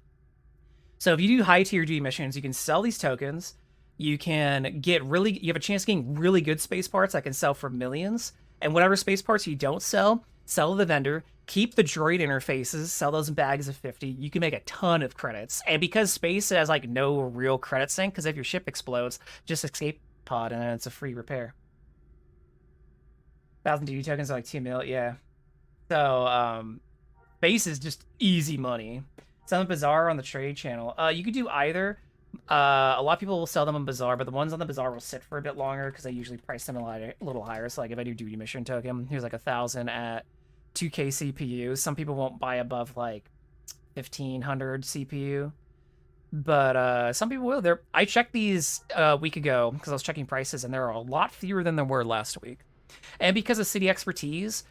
So if you do high tier duty missions, you can sell these tokens. You can get you have a chance of getting really good space parts that can sell for millions. And whatever space parts you don't sell to the vendor. Keep the droid interfaces, sell those in bags of 50. You can make a ton of credits. And because space has like no real credit sink, because if your ship explodes, just escape pod and then it's a free repair. 1,000 duty tokens are like 2 mil, yeah. So space is just easy money. Sell them Bazaar on the trade channel. You could do either. A lot of people will sell them on Bazaar, but the ones on the Bazaar will sit for a bit longer because I usually price them a little higher. So like if I do duty mission token, here's like 1,000 at 2K CPU. Some people won't buy above like 1,500 CPU, but some people will. I checked these a week ago because I was checking prices, and there are a lot fewer than there were last week. And because of city expertise,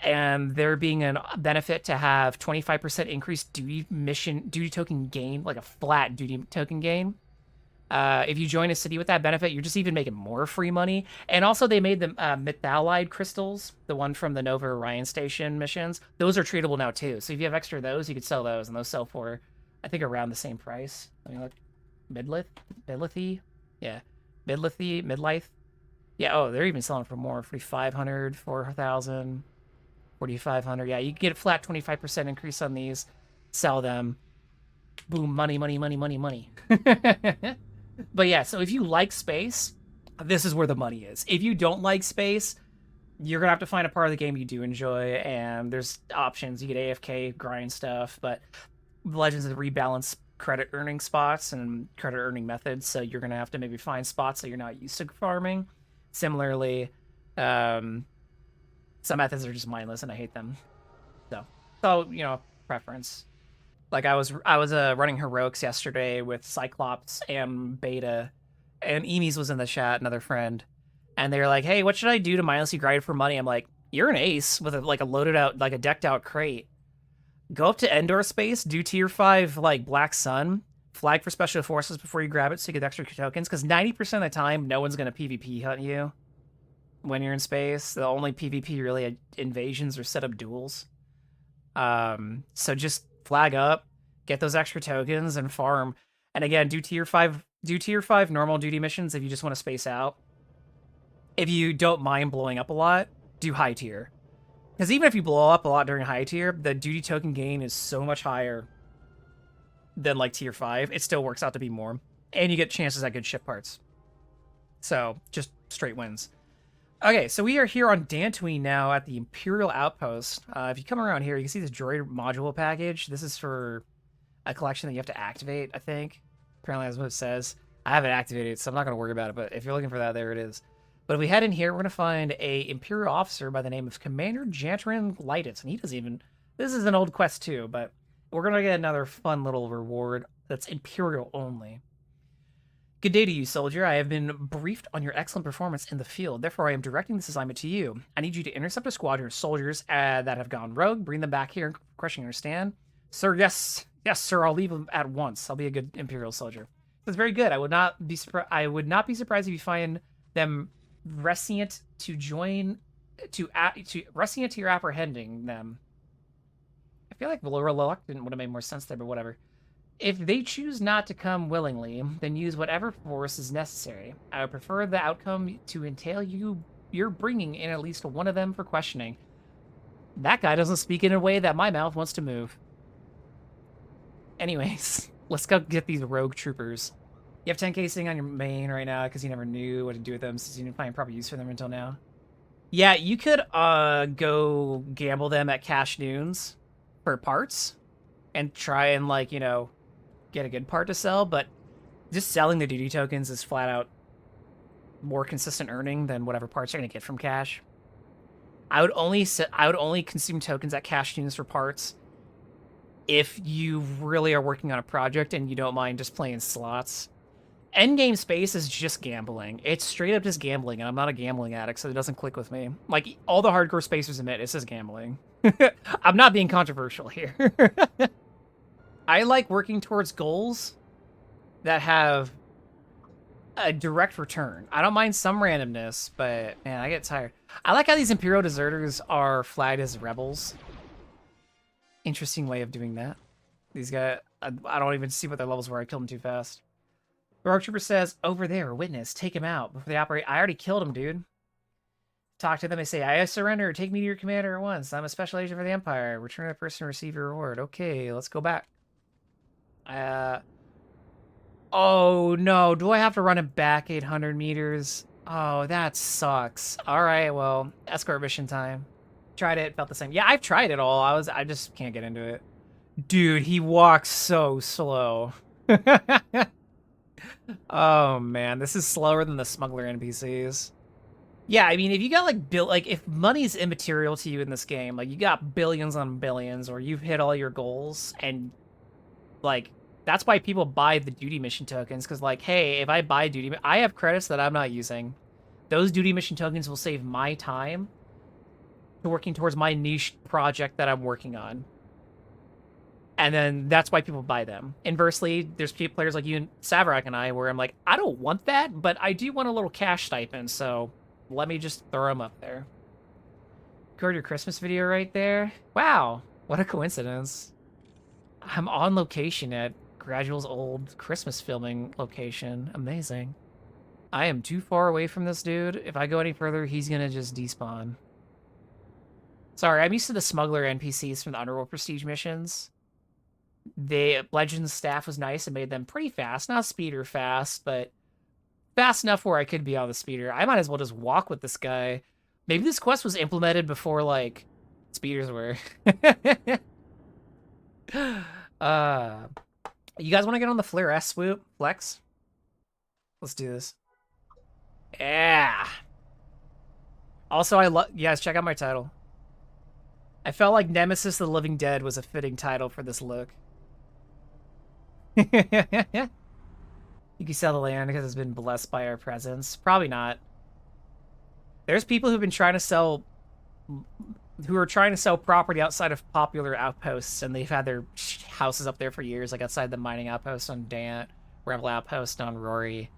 and there being a benefit to have 25% increased duty token gain, like a flat duty token gain. If you join a city with that benefit, you're just even making more free money. And also they made the metallide crystals, the one from the Nova Orion Station missions. Those are treatable now too. So if you have extra of those, you could sell those, and those sell for, I think, around the same price. Let me look. Midlithy? Yeah. Midlife? Yeah, oh, they're even selling for more. 4,500, 4,000, 4,500. Yeah, you can get a flat 25% increase on these. Sell them. Boom, money, money, money, money, money. But yeah, so if you like space, this is where the money is. If you don't like space, you're going to have to find a part of the game you do enjoy, and there's options. You get AFK, grind stuff, but Legends has rebalanced credit earning spots and credit earning methods, so you're going to have to maybe find spots that you're not used to farming. Similarly, some methods are just mindless, and I hate them. So you know, preference. Like I was running heroics yesterday with Cyclops and Beta, and Emies was in the chat, another friend, and they were like, "Hey, what should I do to mindlessly grind for money?" I'm like, "You're an ace with a loaded out, like a decked out crate. Go up to Endor space, do tier 5 like Black Sun, flag for special forces before you grab it so you get extra tokens, because 90% of the time no one's gonna PvP hunt you. when you're in space. The only PvP really invasions or set up duels. So just flag up, get those extra tokens, and farm. And again, do tier 5 normal duty missions if you just want to space out. If you don't mind blowing up a lot, do high tier. Because even if you blow up a lot during high tier, the duty token gain is so much higher than like tier 5. It still works out to be more. And you get chances at good ship parts. So, just straight wins. Okay, so we are here on Dantooine now at the Imperial Outpost. If you come around here, you can see this droid module package. This is for a collection that you have to activate, I think. Apparently that's what it says. I haven't activated it, so I'm not going to worry about it, but if you're looking for that, there it is. But if we head in here, we're going to find a Imperial officer by the name of Commander Jantrin Lytus, and he doesn't even... This is an old quest too, but we're going to get another fun little reward that's Imperial only. Good day to you, soldier. I have been briefed on your excellent performance in the field. Therefore, I am directing this assignment to you. I need you to intercept a squadron of soldiers that have gone rogue, bring them back here and crushing, understand? Sir, yes. Yes, sir, I'll leave them at once. I'll be a good Imperial soldier. That's very good. I would not be surprised if you find them rescient to join rescient to your apprehending them. I feel like reluctant would have made more sense there, but whatever. If they choose not to come willingly, then use whatever force is necessary. I would prefer the outcome to entail you're bringing in at least one of them for questioning. That guy doesn't speak in a way that my mouth wants to move. Anyways, let's go get these rogue troopers. You have 10k sitting on your main right now because you never knew what to do with them since you didn't find proper use for them until now. Yeah, you could go gamble them at Cash Noons for parts and try and, like, you know, get a good part to sell, but just selling the duty tokens is flat out more consistent earning than whatever parts you're gonna get from cash. I would only consume tokens at Cash Noons for parts if you really are working on a project and you don't mind just playing slots. Endgame space is just gambling. It's straight up just gambling, and I'm not a gambling addict, so it doesn't click with me. Like, all the hardcore spacers admit, it's just gambling. I'm not being controversial here. I like working towards goals that have a direct return. I don't mind some randomness, but, man, I get tired. I like how these Imperial deserters are flagged as rebels. Interesting way of doing that. These guys, I don't even see what their levels were. I killed them too fast. The Rogue Trooper says, over there, witness, take him out. Before they operate, I already killed him, dude. Talk to them, they say, I surrender, take me to your commander at once. I'm a special agent for the Empire. Return to the person and receive your reward. Okay, let's go back. Oh no, do I have to run it back 800 meters? Oh, that sucks. Alright, well, escort mission time. Tried it, felt the same. Yeah, I've tried it all. I just can't get into it. Dude, he walks so slow. Oh man, this is slower than the smuggler NPCs. Yeah, I mean, if you got like if money's immaterial to you in this game, like you got billions on billions, or you've hit all your goals, and like that's why people buy the duty mission tokens, because like, hey, if I buy duty, I have credits that I'm not using. Those duty mission tokens will save my time to working towards my niche project that I'm working on. And then that's why people buy them. Inversely, there's players like you and Savrak and I, where I'm like, I don't want that, but I do want a little cash stipend, so let me just throw them up there. Record your Christmas video right there. Wow, what a coincidence. I'm on location at Gradual's old Christmas filming location. Amazing. I am too far away from this dude. If I go any further, he's gonna just despawn. Sorry, I'm used to the smuggler NPCs from the Underworld Prestige missions. The Legends staff was nice and made them pretty fast. Not speeder fast, but fast enough where I could be on the speeder. I might as well just walk with this guy. Maybe this quest was implemented before, like, speeders were. You guys want to get on the Flare S swoop? Flex? Let's do this. Yeah. Also, you guys, check out my title. I felt like Nemesis the Living Dead was a fitting title for this look. You can sell the land because it's been blessed by our presence. Probably not. There's people who've been trying to sell... who are trying to sell property outside of popular outposts, and they've had their houses up there for years, like outside the mining outpost on Dant, Rebel outpost on Rory,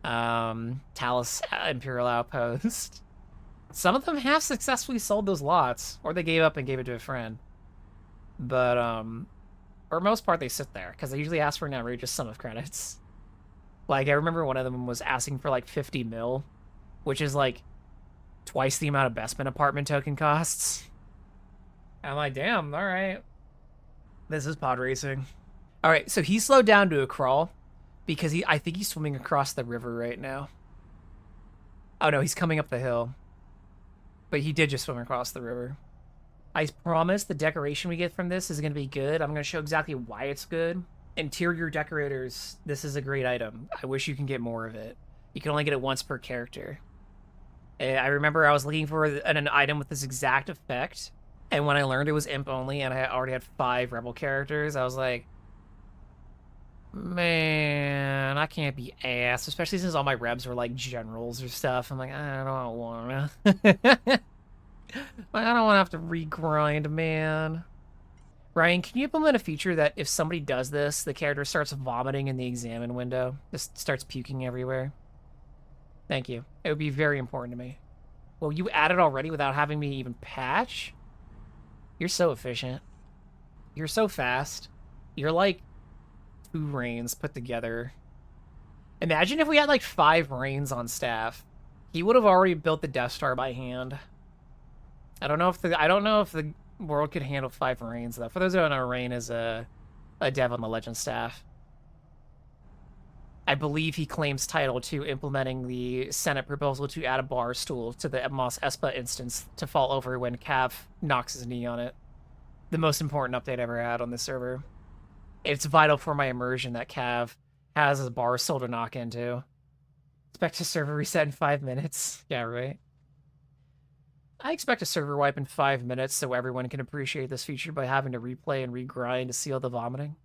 Talus Imperial outpost. Some of them have successfully sold those lots, or they gave up and gave it to a friend. But, for most part, they sit there, because they usually ask for an outrageous sum of credits. Like, I remember one of them was asking for, like, 50 mil, which is, like, twice the amount of Bespin apartment token costs. I'm like, damn, all right. This is pod racing. All right, so he slowed down to a crawl because I think he's swimming across the river right now. Oh, no, he's coming up the hill. But he did just swim across the river. I promise the decoration we get from this is going to be good. I'm going to show exactly why it's good. Interior decorators, this is a great item. I wish you can get more of it. You can only get it once per character. I remember I was looking for an item with this exact effect, and when I learned it was imp only and I already had 5 rebel characters, I was like, man, I can't be ass, especially since all my rebs were like generals or stuff. I'm like, I don't wanna. I don't want to have to regrind, man. Ryan, can you implement a feature that if somebody does this, the character starts vomiting in the examine window? Just starts puking everywhere? Thank you. It would be very important to me. Well, you added already without having me even patch? You're so efficient. You're so fast. You're like 2 Reigns put together. Imagine if we had like 5 Reigns on staff. He would have already built the Death Star by hand. I don't know if the world could handle 5 Reigns though. For those who don't know, Reign is a dev on the Legend staff. I believe he claims title to implementing the Senate proposal to add a bar stool to the Moss Espa instance to fall over when Cav knocks his knee on it. The most important update I ever had on this server. It's vital for my immersion that Cav has a bar stool to knock into. Expect a server reset in 5 minutes. Yeah, right. I expect a server wipe in 5 minutes so everyone can appreciate this feature by having to replay and regrind to seal the vomiting.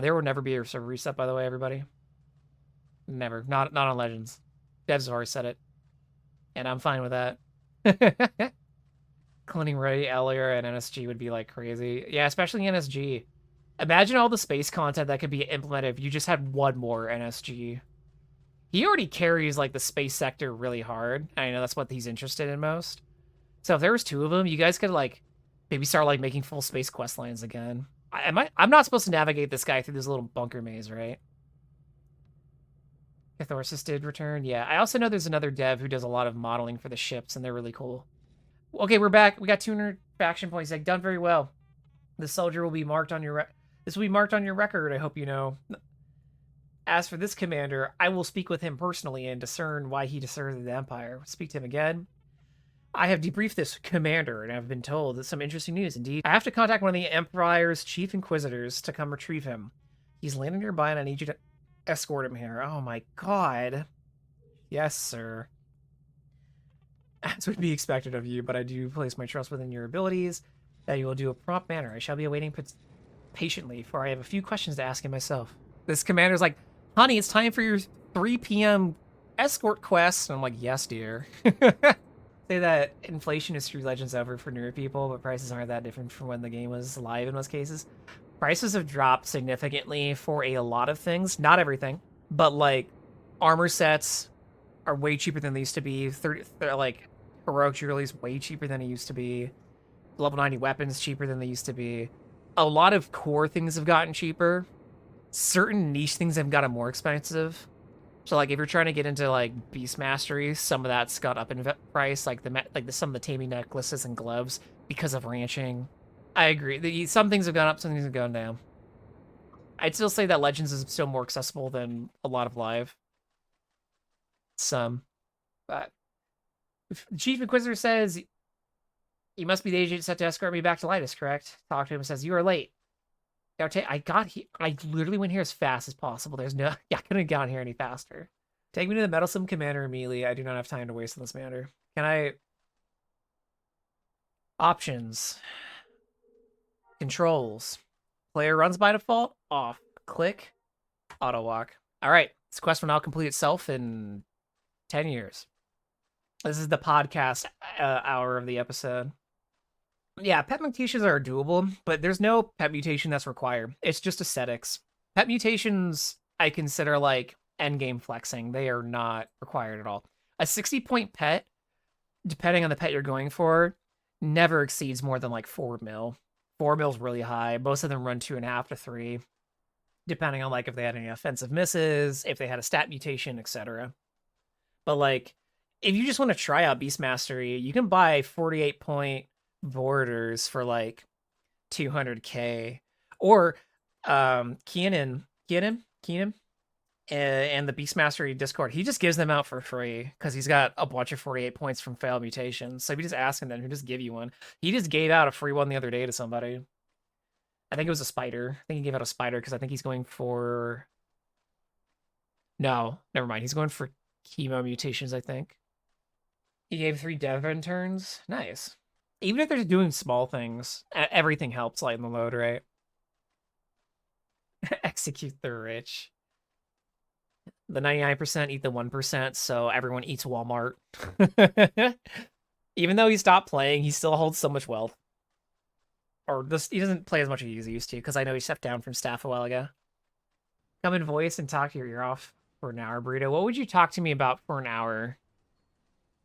There will never be a server reset, by the way, everybody. Never. Not on Legends. Devs have already said it. And I'm fine with that. Cloning Ray, Elier, and NSG would be like crazy. Yeah, especially NSG. Imagine all the space content that could be implemented if you just had one more NSG. He already carries like the space sector really hard. I know that's what he's interested in most. So if there was 2 of them, you guys could like maybe start like making full space quest lines again. I'm not supposed to navigate this guy through this little bunker maze, right? Catharsis did return. Yeah, I also know there's another dev who does a lot of modeling for the ships, and they're really cool. Okay, we're back. We got 200 faction points. Like, done very well. The soldier will be marked on your this will be marked on your record, I hope you know. As for this commander, I will speak with him personally and discern why he deserted the Empire. Speak to him again. I have debriefed this commander and have been told that some interesting news indeed. I have to contact one of the Empire's chief inquisitors to come retrieve him. He's landing nearby and I need you to escort him here. Oh my god. Yes, sir. As would be expected of you, but I do place my trust within your abilities that you will do a prompt manner. I shall be awaiting patiently, for I have a few questions to ask him myself. This commander's like, honey, it's time for your 3 p.m. escort quest. And I'm like, yes, dear. Say that inflation is through Legends over for newer people, but prices aren't that different from when the game was live in most cases. Prices have dropped significantly for a lot of things. Not everything, but like armor sets are way cheaper than they used to be. Like heroic jewelry is way cheaper than it used to be. Level 90 weapons cheaper than they used to be. A lot of core things have gotten cheaper. Certain niche things have gotten more expensive. So like if you're trying to get into like beast mastery, some of that's got up in price, like some of the taming necklaces and gloves because of ranching. I agree. Some things have gone up, some things have gone down. I'd still say that Legends is still more accessible than a lot of Live. Some. But Chief Inquisitor says, you must be the agent set to escort me back to Lytus, correct? Talk to him and says, you are late. I literally went here as fast as possible. I couldn't have gone here any faster. Take me to the Meddlesome Commander immediately. I do not have time to waste on this matter. Can I... Options. Controls. Player runs by default. Off. Click. Auto walk. Alright. This quest will now complete itself in 10 years. This is the podcast hour of the episode. Yeah, pet mutations are doable, but there's no pet mutation that's required. It's just aesthetics. Pet mutations, I consider like endgame flexing. They are not required at all. A 60-point pet depending on the pet you're going for, never exceeds more than like 4 mil. 4 mil's really high. Most of them run 2.5 to 3, depending on like if they had any offensive misses, if they had a stat mutation, etc. But like, if you just want to try out Beast Mastery, you can buy 48-point borders for like 200k, or Keenan, and the Beast Mastery Discord, he just gives them out for free because he's got a bunch of 48 points from failed mutations. So if you just ask him, then he'll just give you one. He just gave out a free one the other day to somebody. I think it was a spider. I think he gave out a spider because I think he's going for... No, never mind. He's going for chemo mutations, I think. He gave 3 Devon turns. Nice. Even if they're doing small things, everything helps lighten the load, right? Execute the rich. The 99% eat the 1%, so everyone eats Walmart. Even though he stopped playing, he still holds so much wealth. Or this, he doesn't play as much as he used to, because I know he stepped down from staff a while ago. Come in voice and talk your ear off for an hour, Burrito. What would you talk to me about for an hour,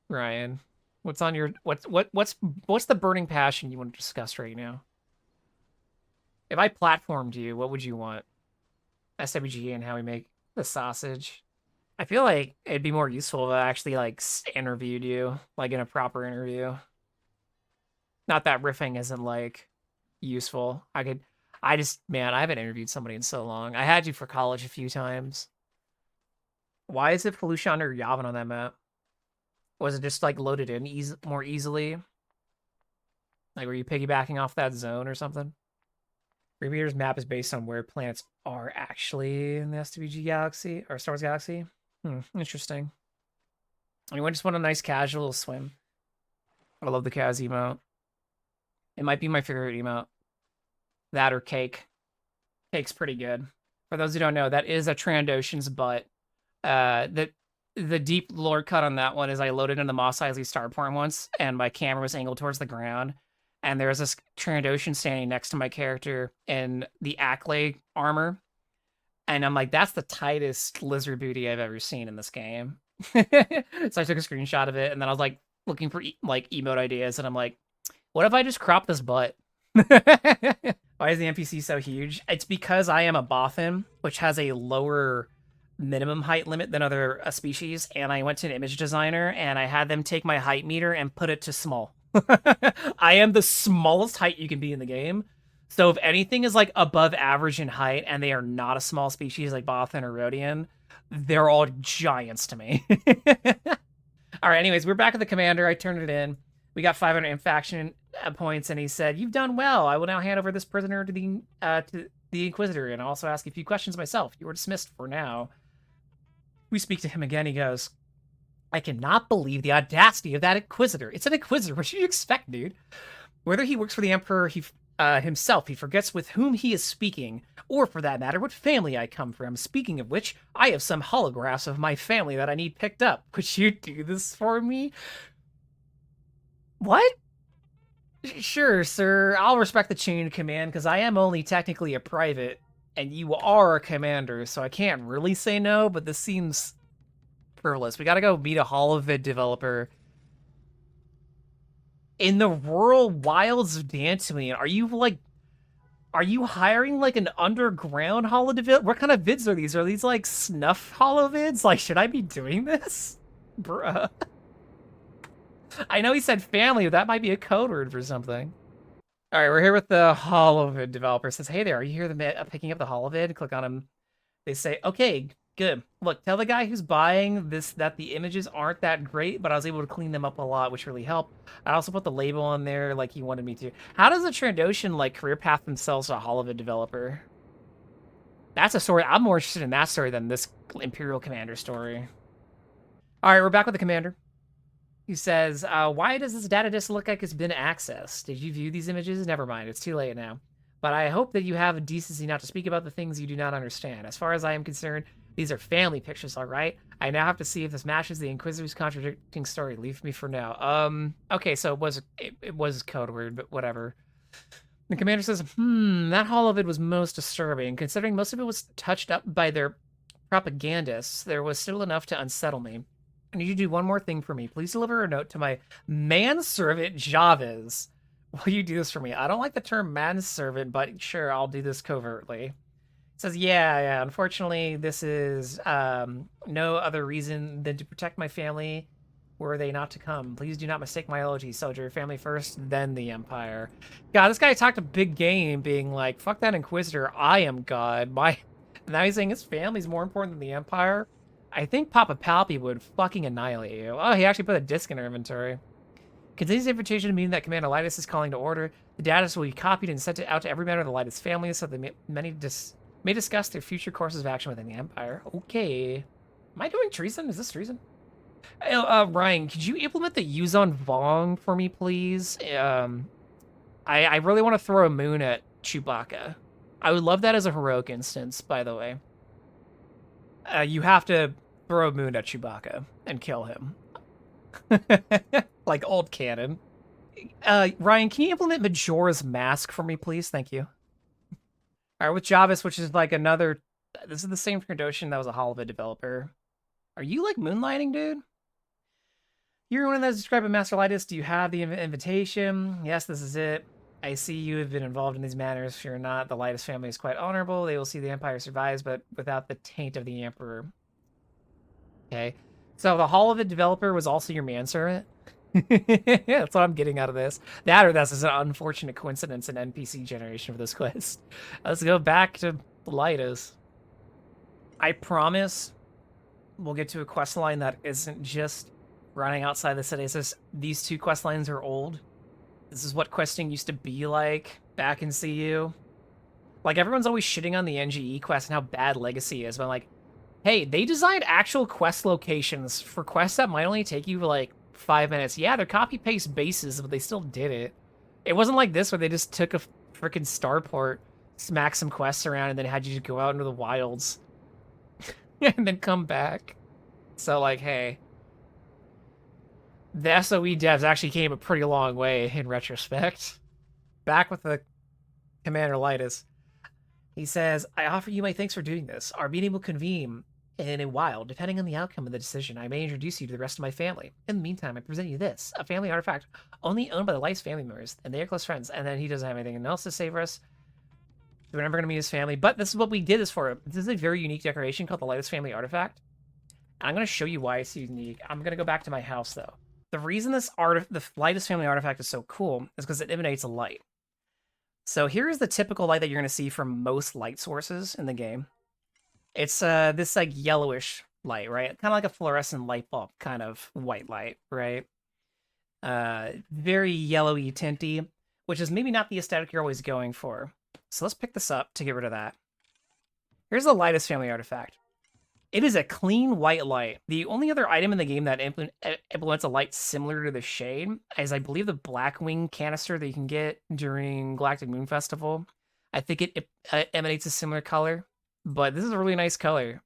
Ryan? What's on your what's the burning passion you want to discuss right now? If I platformed you, what would you want? SWG and how we make the sausage. I feel like it'd be more useful if I actually like interviewed you, like in a proper interview. Not that riffing isn't like useful. Man, I haven't interviewed somebody in so long. I had you for college a few times. Why is it Felucian or Yavin on that map? Was it just like loaded in more easily? Like, were you piggybacking off that zone or something? Remeter's map is based on where planets are actually in the SWG Galaxy or Star Wars Galaxy. Interesting. Anyone just want a nice casual swim? I love the Kaz emote. It might be my favorite emote. That or Cake. Cake's pretty good. For those who don't know, that is a Trandoshan's butt. The deep lore cut on that one is I loaded in the Mos Eisley starport once, and my camera was angled towards the ground, and there was this Trandoshan standing next to my character in the Acklay armor, and I'm like, that's the tightest lizard booty I've ever seen in this game. So I took a screenshot of it, and then I was like looking for like emote ideas, and I'm like, what if I just crop this butt? Why is the NPC so huge? It's because I am a Bothan, which has a lower minimum height limit than other species, and I went to an image designer and I had them take my height meter and put it to small. I am the smallest height you can be in the game. So if anything is like above average in height and they are not a small species like Bothan or Rhodian, they're all giants to me. All right, anyways, we're back at the commander. I turned it in. We got 500 faction points, and he said, "You've done well. I will now hand over this prisoner to the Inquisitor and also ask a few questions myself. You were dismissed for now." We speak to him again. He goes, "I cannot believe the audacity of that Inquisitor. It's an Inquisitor. What should you expect, dude? Whether he works for the Emperor himself, he forgets with whom he is speaking, or for that matter, what family I come from. Speaking of which, I have some holographs of my family that I need picked up. Would you do this for me?" What? Sure, sir. I'll respect the chain of command because I am only technically a private, and you are a commander, so I can't really say no, but this seems frivolous. We gotta go meet a holovid developer in the rural wilds of Dantooine. Are you hiring like an underground holovid? What kind of vids are these? Are these like snuff holovids? Like, should I be doing this? Bruh. I know he said family, but that might be a code word for something. All right, we're here with the holovid developer. It says, "Hey there, are you here picking up the holovid?" Click on him. They say, "Okay, good. Look, tell the guy who's buying this that the images aren't that great, but I was able to clean them up a lot, which really helped. I also put the label on there like he wanted me to." How does a Trandoshan like career path themselves to a holovid developer? That's a story. I'm more interested in that story than this Imperial Commander story. All right, we're back with the commander. He says, "Why does this data disk look like it's been accessed? Did you view these images? Never mind, it's too late now. But I hope that you have a decency not to speak about the things you do not understand. As far as I am concerned, these are family pictures, all right? I now have to see if this matches the Inquisitor's contradicting story. Leave me for now." Okay, so it was code word, but whatever. The commander says, "That holovid was most disturbing. Considering most of it was touched up by their propagandists, there was still enough to unsettle me. I need you to do one more thing for me. Please deliver a note to my manservant, Javis. Will you do this for me? I don't like the term manservant, but sure, I'll do this covertly. It says, yeah, unfortunately, this is no other reason than to protect my family were they not to come. Please do not mistake my elegy, soldier. Family first, then the Empire. God, this guy talked a big game, being like, fuck that Inquisitor, I am God. Now he's saying his family's more important than the Empire. I think Papa Palpy would fucking annihilate you. Oh, he actually put a disc in our inventory. Contains the invitation meaning that Commander Lytus is calling to order. The data will be copied and sent out to every member of the Lytus family so that may discuss their future courses of action within the Empire. Okay. Am I doing treason? Is this treason? Ryan, could you implement the Yuzon Vong for me, please? I really want to throw a moon at Chewbacca. I would love that as a heroic instance, by the way. You have to throw a moon at Chewbacca and kill him. Like old canon. Ryan, can you implement Majora's Mask for me, please? Thank you. All right, with Javis, which is like another... This is the same Kardashian that was a Hollywood developer. Are you, like, moonlighting, dude? You're one that's described by Master Lytus. Do you have the invitation? Yes, this is it. I see you have been involved in these matters. Fear not, the Lytus family is quite honorable. They will see the Empire survives, but without the taint of the Emperor. Okay. So the Hollywood developer was also your manservant? That's what I'm getting out of this. That or that's just an unfortunate coincidence in NPC generation for this quest. Let's go back to Lytus. I promise we'll get to a quest line that isn't just running outside the city. It says these two quest lines are old. This is what questing used to be like back in CU. Like, everyone's always shitting on the NGE quest and how bad Legacy is, but I'm like, hey, they designed actual quest locations for quests that might only take you, like, 5 minutes. Yeah, they're copy-paste bases, but they still did it. It wasn't like this where they just took a freaking starport, smacked some quests around, and then had you just go out into the wilds. And then come back. So, like, hey. The SOE devs actually came a pretty long way in retrospect. Back with the Commander Lytus. He says, I offer you my thanks for doing this. Our meeting will convene in a while. Depending on the outcome of the decision, I may introduce you to the rest of my family. In the meantime, I present you this, a family artifact only owned by the Lytus family members, and they are close friends. And then he doesn't have anything else to say for us. We're never going to meet his family, but this is what we did this for. This is a very unique decoration called the Lytus family artifact. I'm going to show you why it's unique. I'm going to go back to my house, though. The reason the Lytus family artifact is so cool is because it emanates a light. So here's the typical light that you're going to see from most light sources in the game. It's this like yellowish light, right? Kind of like a fluorescent light bulb kind of white light, right? Very yellowy tinty, which is maybe not the aesthetic you're always going for. So let's pick this up to get rid of that. Here's the Lytus family artifact. It is a clean white light. The only other item in the game that implements a light similar to the shade is, I believe, the Blackwing canister that you can get during Galactic Moon Festival. I think it emanates a similar color, but this is a really nice color.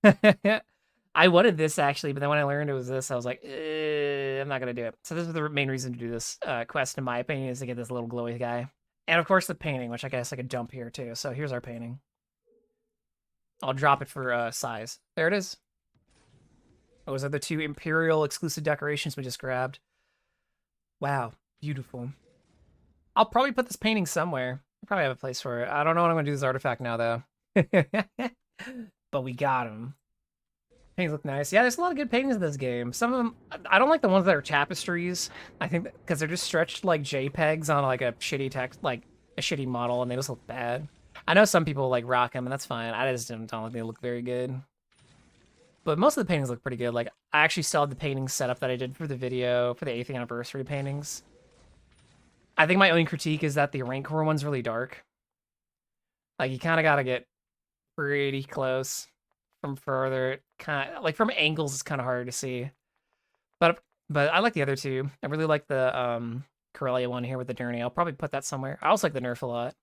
I wanted this, actually, but then when I learned it was this, I was like, I'm not going to do it. So this is the main reason to do this quest, in my opinion, is to get this little glowy guy. And, of course, the painting, which I guess I could dump here, too. So here's our painting. I'll drop it for size. There it is. Those are the two Imperial exclusive decorations we just grabbed. Wow, beautiful. I'll probably put this painting somewhere. I probably have a place for it. I don't know what I'm going to do with this artifact now, though. But we got him. Paintings look nice. Yeah, there's a lot of good paintings in this game. Some of them, I don't like the ones that are tapestries. I think because they're just stretched like JPEGs on like a shitty text, like a shitty model, and they just look bad. I know some people like rock them, and that's fine. I just don't think they look very good. But most of the paintings look pretty good. Like, I actually still have the painting setup that I did for the video, for the 8th anniversary paintings. I think my only critique is that the Rancor one's really dark. Like, you kind of got to get pretty close from further. Kind of, like, from angles, it's kind of hard to see. But I like the other two. I really like the Corellia one here with the Journey. I'll probably put that somewhere. I also like the Nerf a lot.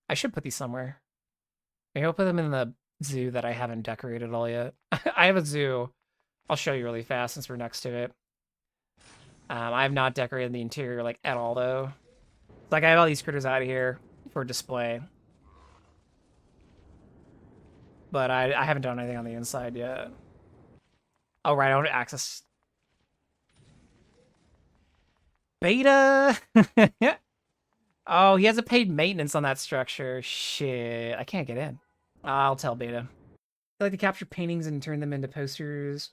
I should put these somewhere. Maybe I'll put them in the zoo that I haven't decorated all yet. I have a zoo. I'll show you really fast since we're next to it. I have not decorated the interior like at all though. Like I have all these critters out of here for display. But I haven't done anything on the inside yet. Oh, right, I want to access Beta. Oh, he has a paid maintenance on that structure. Shit, I can't get in. I'll tell Beta. I like to capture paintings and turn them into posters.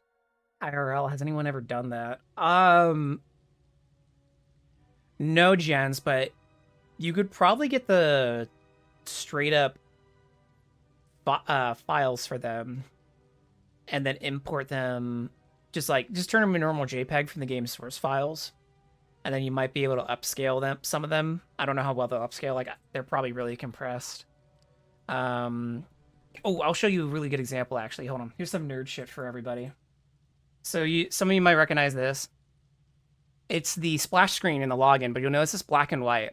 IRL, has anyone ever done that? No, gens, but you could probably get the straight up files for them and then import them. Just turn them in normal JPEG from the game source files, and then you might be able to upscale them. Some of them, I don't know how well they'll upscale. Like they're probably really compressed. Oh, I'll show you a really good example. Actually, hold on. Here's some nerd shit for everybody. So some of you might recognize this. It's the splash screen in the login, but you'll notice it's black and white.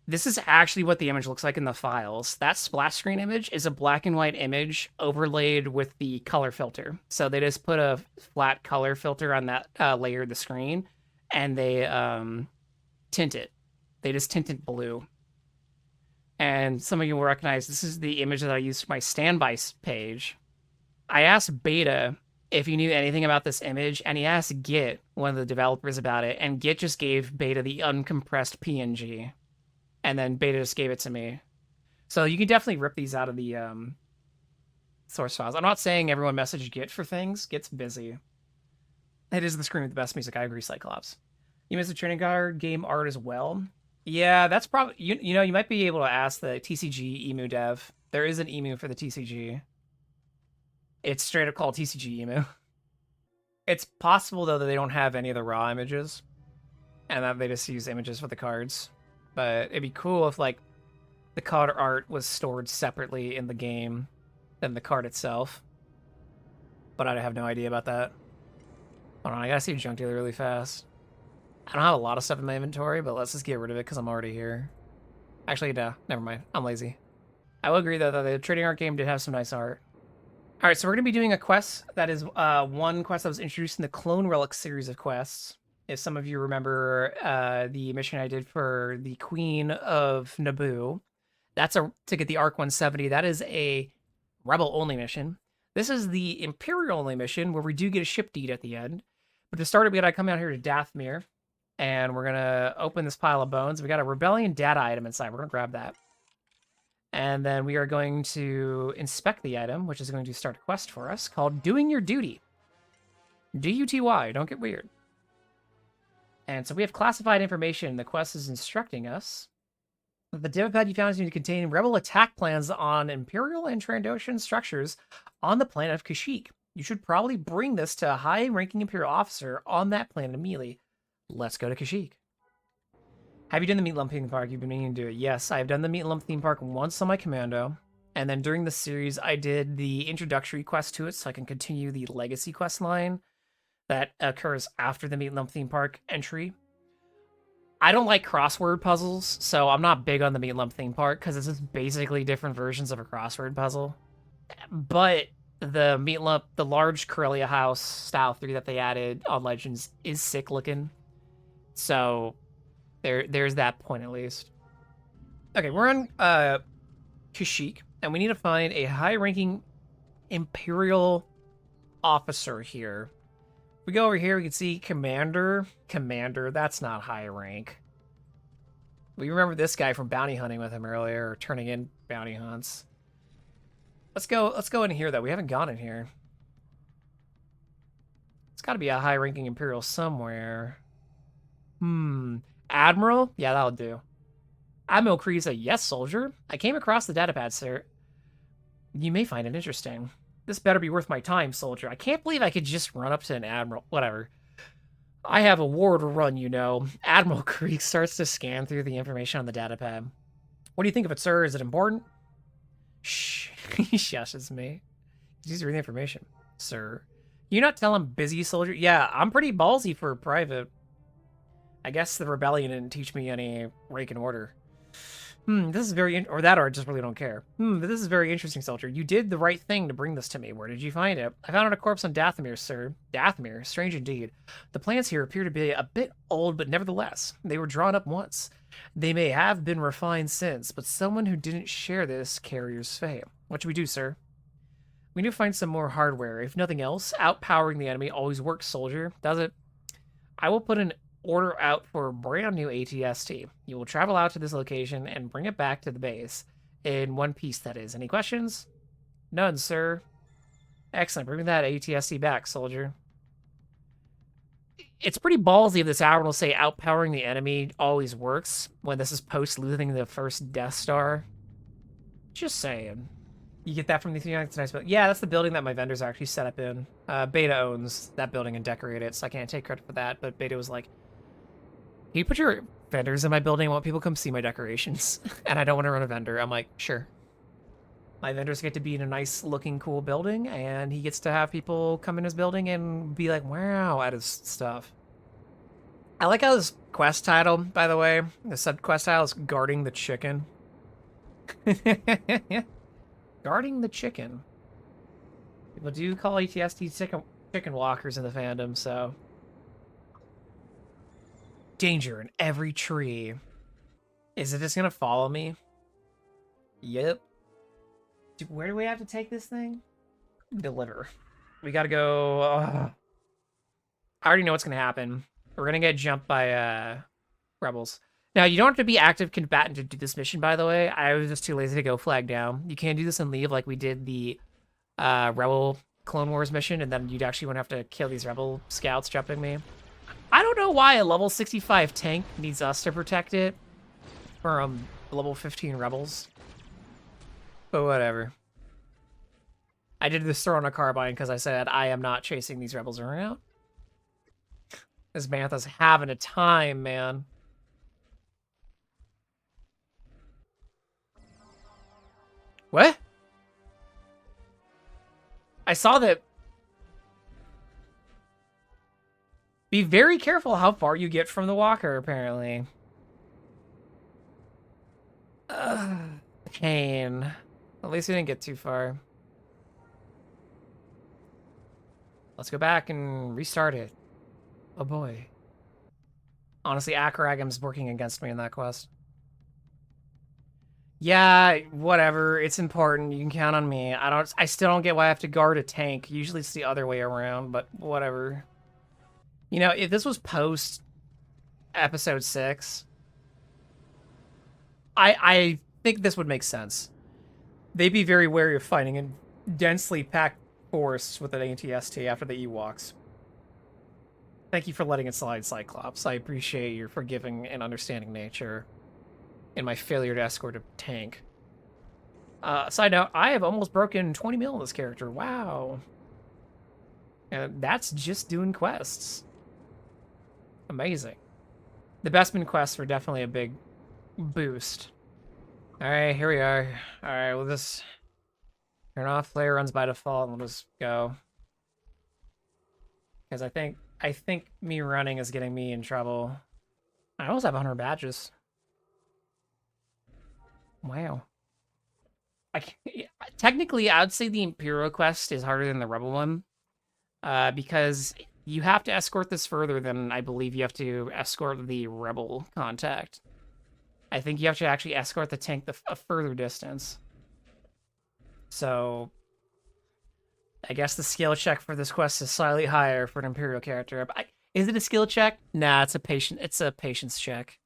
This is actually what the image looks like in the files. That splash screen image is a black and white image overlaid with the color filter. So they just put a flat color filter on that layer of the screen, and they tint it. They just tint it blue. And some of you will recognize this is the image that I used for my standby page. I asked Beta if he knew anything about this image, and he asked Git, one of the developers, about it, and Git just gave Beta the uncompressed PNG. And then Beta just gave it to me. So you can definitely rip these out of the source files. I'm not saying everyone message Git for things. Git's busy. It is the screen with the best music. I agree, Cyclops. You missed the training card game art as well. Yeah, that's probably... You know, you might be able to ask the TCG emu dev. There is an emu for the TCG. It's straight up called TCG emu. It's possible, though, that they don't have any of the raw images. And that they just use images for the cards. But it'd be cool if, like, the card art was stored separately in the game than the card itself. But I have no idea about that. Hold on, I gotta see junk dealer really fast. I don't have a lot of stuff in my inventory, but let's just get rid of it because I'm already here. Actually, no, never mind. I'm lazy. I will agree, though, that the trading art game did have some nice art. All right, so we're going to be doing a quest that is one quest that was introduced in the Clone Relics series of quests. If some of you remember the mission I did for the Queen of Naboo, that's to get the Arc 170. That is a Rebel-only mission. This is the Imperial-only mission where we do get a ship deed at the end. But to start it, we got to come out here to Dathomir, and we're going to open this pile of bones. We got a Rebellion data item inside. We're going to grab that. And then we are going to inspect the item, which is going to start a quest for us called Doing Your Duty. D-U-T-Y, don't get weird. And so we have classified information. The quest is instructing us that the devpad you found is going to contain rebel attack plans on Imperial and Trandoshan structures on the planet of Kashyyyk. You should probably bring this to a high-ranking Imperial officer on that planet immediately. Let's go to Kashyyyk. Have you done the Meat Lump theme park? You've been meaning to do it. Yes, I've done the Meat Lump theme park once on my commando. And then during the series, I did the introductory quest to it so I can continue the legacy quest line that occurs after the Meat Lump theme park entry. I don't like crossword puzzles, so I'm not big on the Meat Lump theme park because it's just basically different versions of a crossword puzzle. But the Meat Lump, the large Corellia house style 3 that they added on Legends is sick looking. So there's that point at least. Okay, we're on Kashyyyk, and we need to find a high-ranking Imperial officer here. If we go over here, we can see Commander. Commander, that's not high rank. We remember this guy from bounty hunting with him earlier, or turning in bounty hunts. Let's go in here, though. We haven't gone in here. It's got to be a high-ranking Imperial somewhere. Admiral? Yeah, that'll do. Admiral Kreesa, yes, soldier. I came across the datapad, sir. You may find it interesting. This better be worth my time, soldier. I can't believe I could just run up to an admiral. Whatever. I have a war to run, you know. Admiral Kreesa starts to scan through the information on the datapad. What do you think of it, sir? Is it important? Shh. He shushes me. He's reading the information. Sir. You not tell him busy, soldier? Yeah, I'm pretty ballsy for a private. I guess the rebellion didn't teach me any rank and order. This is very... or I just really don't care. This is very interesting, soldier. You did the right thing to bring this to me. Where did you find it? I found it a corpse on Dathomir, sir. Dathomir? Strange indeed. The plans here appear to be a bit old, but nevertheless, they were drawn up once. They may have been refined since, but someone who didn't share this carrier's fate. What should we do, sir? We need to find some more hardware. If nothing else, outpowering the enemy always works, soldier. Does it? I will put an order out for a brand new ATST. You will travel out to this location and bring it back to the base. In one piece, that is. Any questions? None, sir. Excellent. Bring that ATST back, soldier. It's pretty ballsy of this admiral will say outpowering the enemy always works when this is post-looting the first Death Star. Just saying. You get that from the thing. It's nice, but yeah, that's the building that my vendors actually set up in. Beta owns that building and decorated it, so I can't take credit for that. But Beta was like, "Can you put your vendors in my building? I want people to come see my decorations, and I don't want to run a vendor." I'm like, "Sure." My vendors get to be in a nice looking, cool building, and he gets to have people come in his building and be like, "Wow," at his stuff. I like how this quest title, by the way, the sub quest title is guarding the chicken. Guarding the chicken. People do call ATST chicken walkers in the fandom, so. Danger in every tree. Is it just gonna follow me? Yep. Where do we have to take this thing? Deliver. We gotta go. I already know what's gonna happen. We're gonna get jumped by rebels. Now, you don't have to be active combatant to do this mission, by the way. I was just too lazy to go flag down. You can do this and leave like we did the Rebel Clone Wars mission, and then you'd actually wouldn't have to kill these Rebel scouts jumping me. I don't know why a level 65 tank needs us to protect it from level 15 Rebels. But whatever. I did this throw on a carbine because I said I am not chasing these Rebels around. This Bantha's having a time, man. What? I saw that. Be very careful how far you get from the walker, apparently. Pain. At least we didn't get too far. Let's go back and restart it. Oh boy. Honestly, Akaragam's working against me in that quest. Yeah, whatever. It's important. You can count on me. I still don't get why I have to guard a tank. Usually it's the other way around, but whatever. You know, if this was post episode 6, I think this would make sense. They'd be very wary of fighting in densely packed forests with an ATST after the Ewoks. Thank you for letting it slide, Cyclops. I appreciate your forgiving and understanding nature in my failure to escort a tank. Side note, I have almost broken 20 mil in this character. Wow. And that's just doing quests. Amazing. The Bespin quests were definitely a big boost. Alright, here we are. Alright, we'll just turn off player runs by default and we'll just go. Because I think me running is getting me in trouble. I almost have 100 badges. Wow. Technically, I would say the Imperial quest is harder than the Rebel one. Because you have to escort this further than I believe you have to escort the Rebel contact. I think you have to actually escort the tank a further distance. So, I guess the skill check for this quest is slightly higher for an Imperial character. But is it a skill check? Nah, it's a patience check.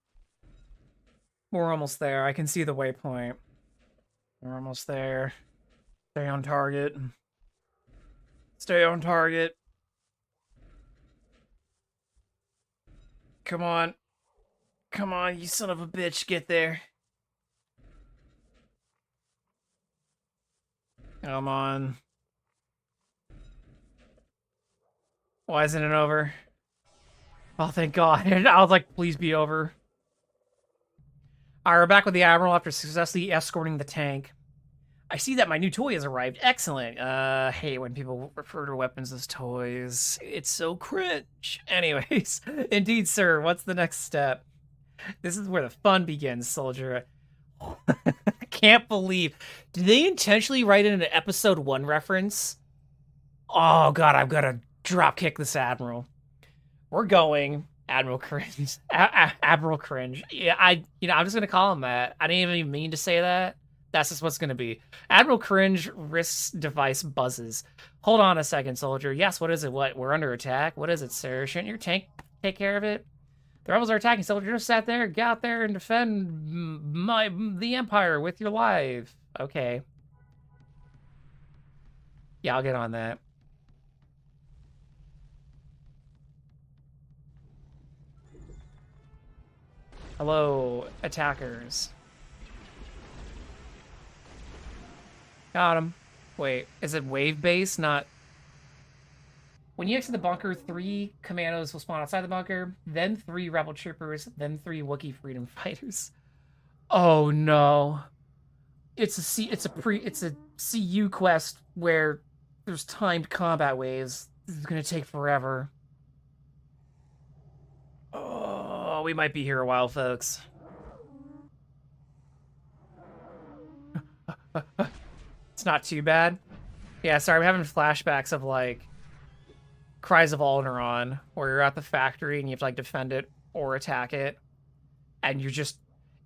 We're almost there. I can see the waypoint. We're almost there. Stay on target. Stay on target. Come on. Come on, you son of a bitch. Get there. Come on. Why isn't it over? Oh, thank God. I was like, please be over. Alright, we're back with the Admiral after successfully escorting the tank. I see that my new toy has arrived. Excellent. Hate when people refer to weapons as toys. It's so cringe. Anyways, indeed, sir. What's the next step? This is where the fun begins, soldier. I can't believe. Did they intentionally write in an episode 1 reference? Oh, God, I've got to dropkick this Admiral. We're going. Admiral Cringe. Admiral Cringe. Yeah, I'm just gonna call him that. I didn't even mean to say that, That's just what's going to be. Admiral Cringe risks device buzzes. Hold on a second, soldier. Yes, what is it? What? We're under attack? What is it, sir? Shouldn't your tank take care of it? The rebels are attacking, soldier. Just sat there. Get out there and defend the Empire with your life. Okay. Yeah, I'll get on that. Hello, attackers. Got him. Wait, is it wave base, not... When you exit the bunker, 3 commandos will spawn outside the bunker, then 3 rebel troopers, then 3 Wookiee freedom fighters. Oh no. It's a CU quest where there's timed combat waves. This is gonna take forever. Oh, we might be here a while, folks. It's not too bad. Yeah, sorry, I'm having flashbacks of, like, Cries of Alderaan, where you're at the factory and you have to, like, defend it or attack it. And you're just...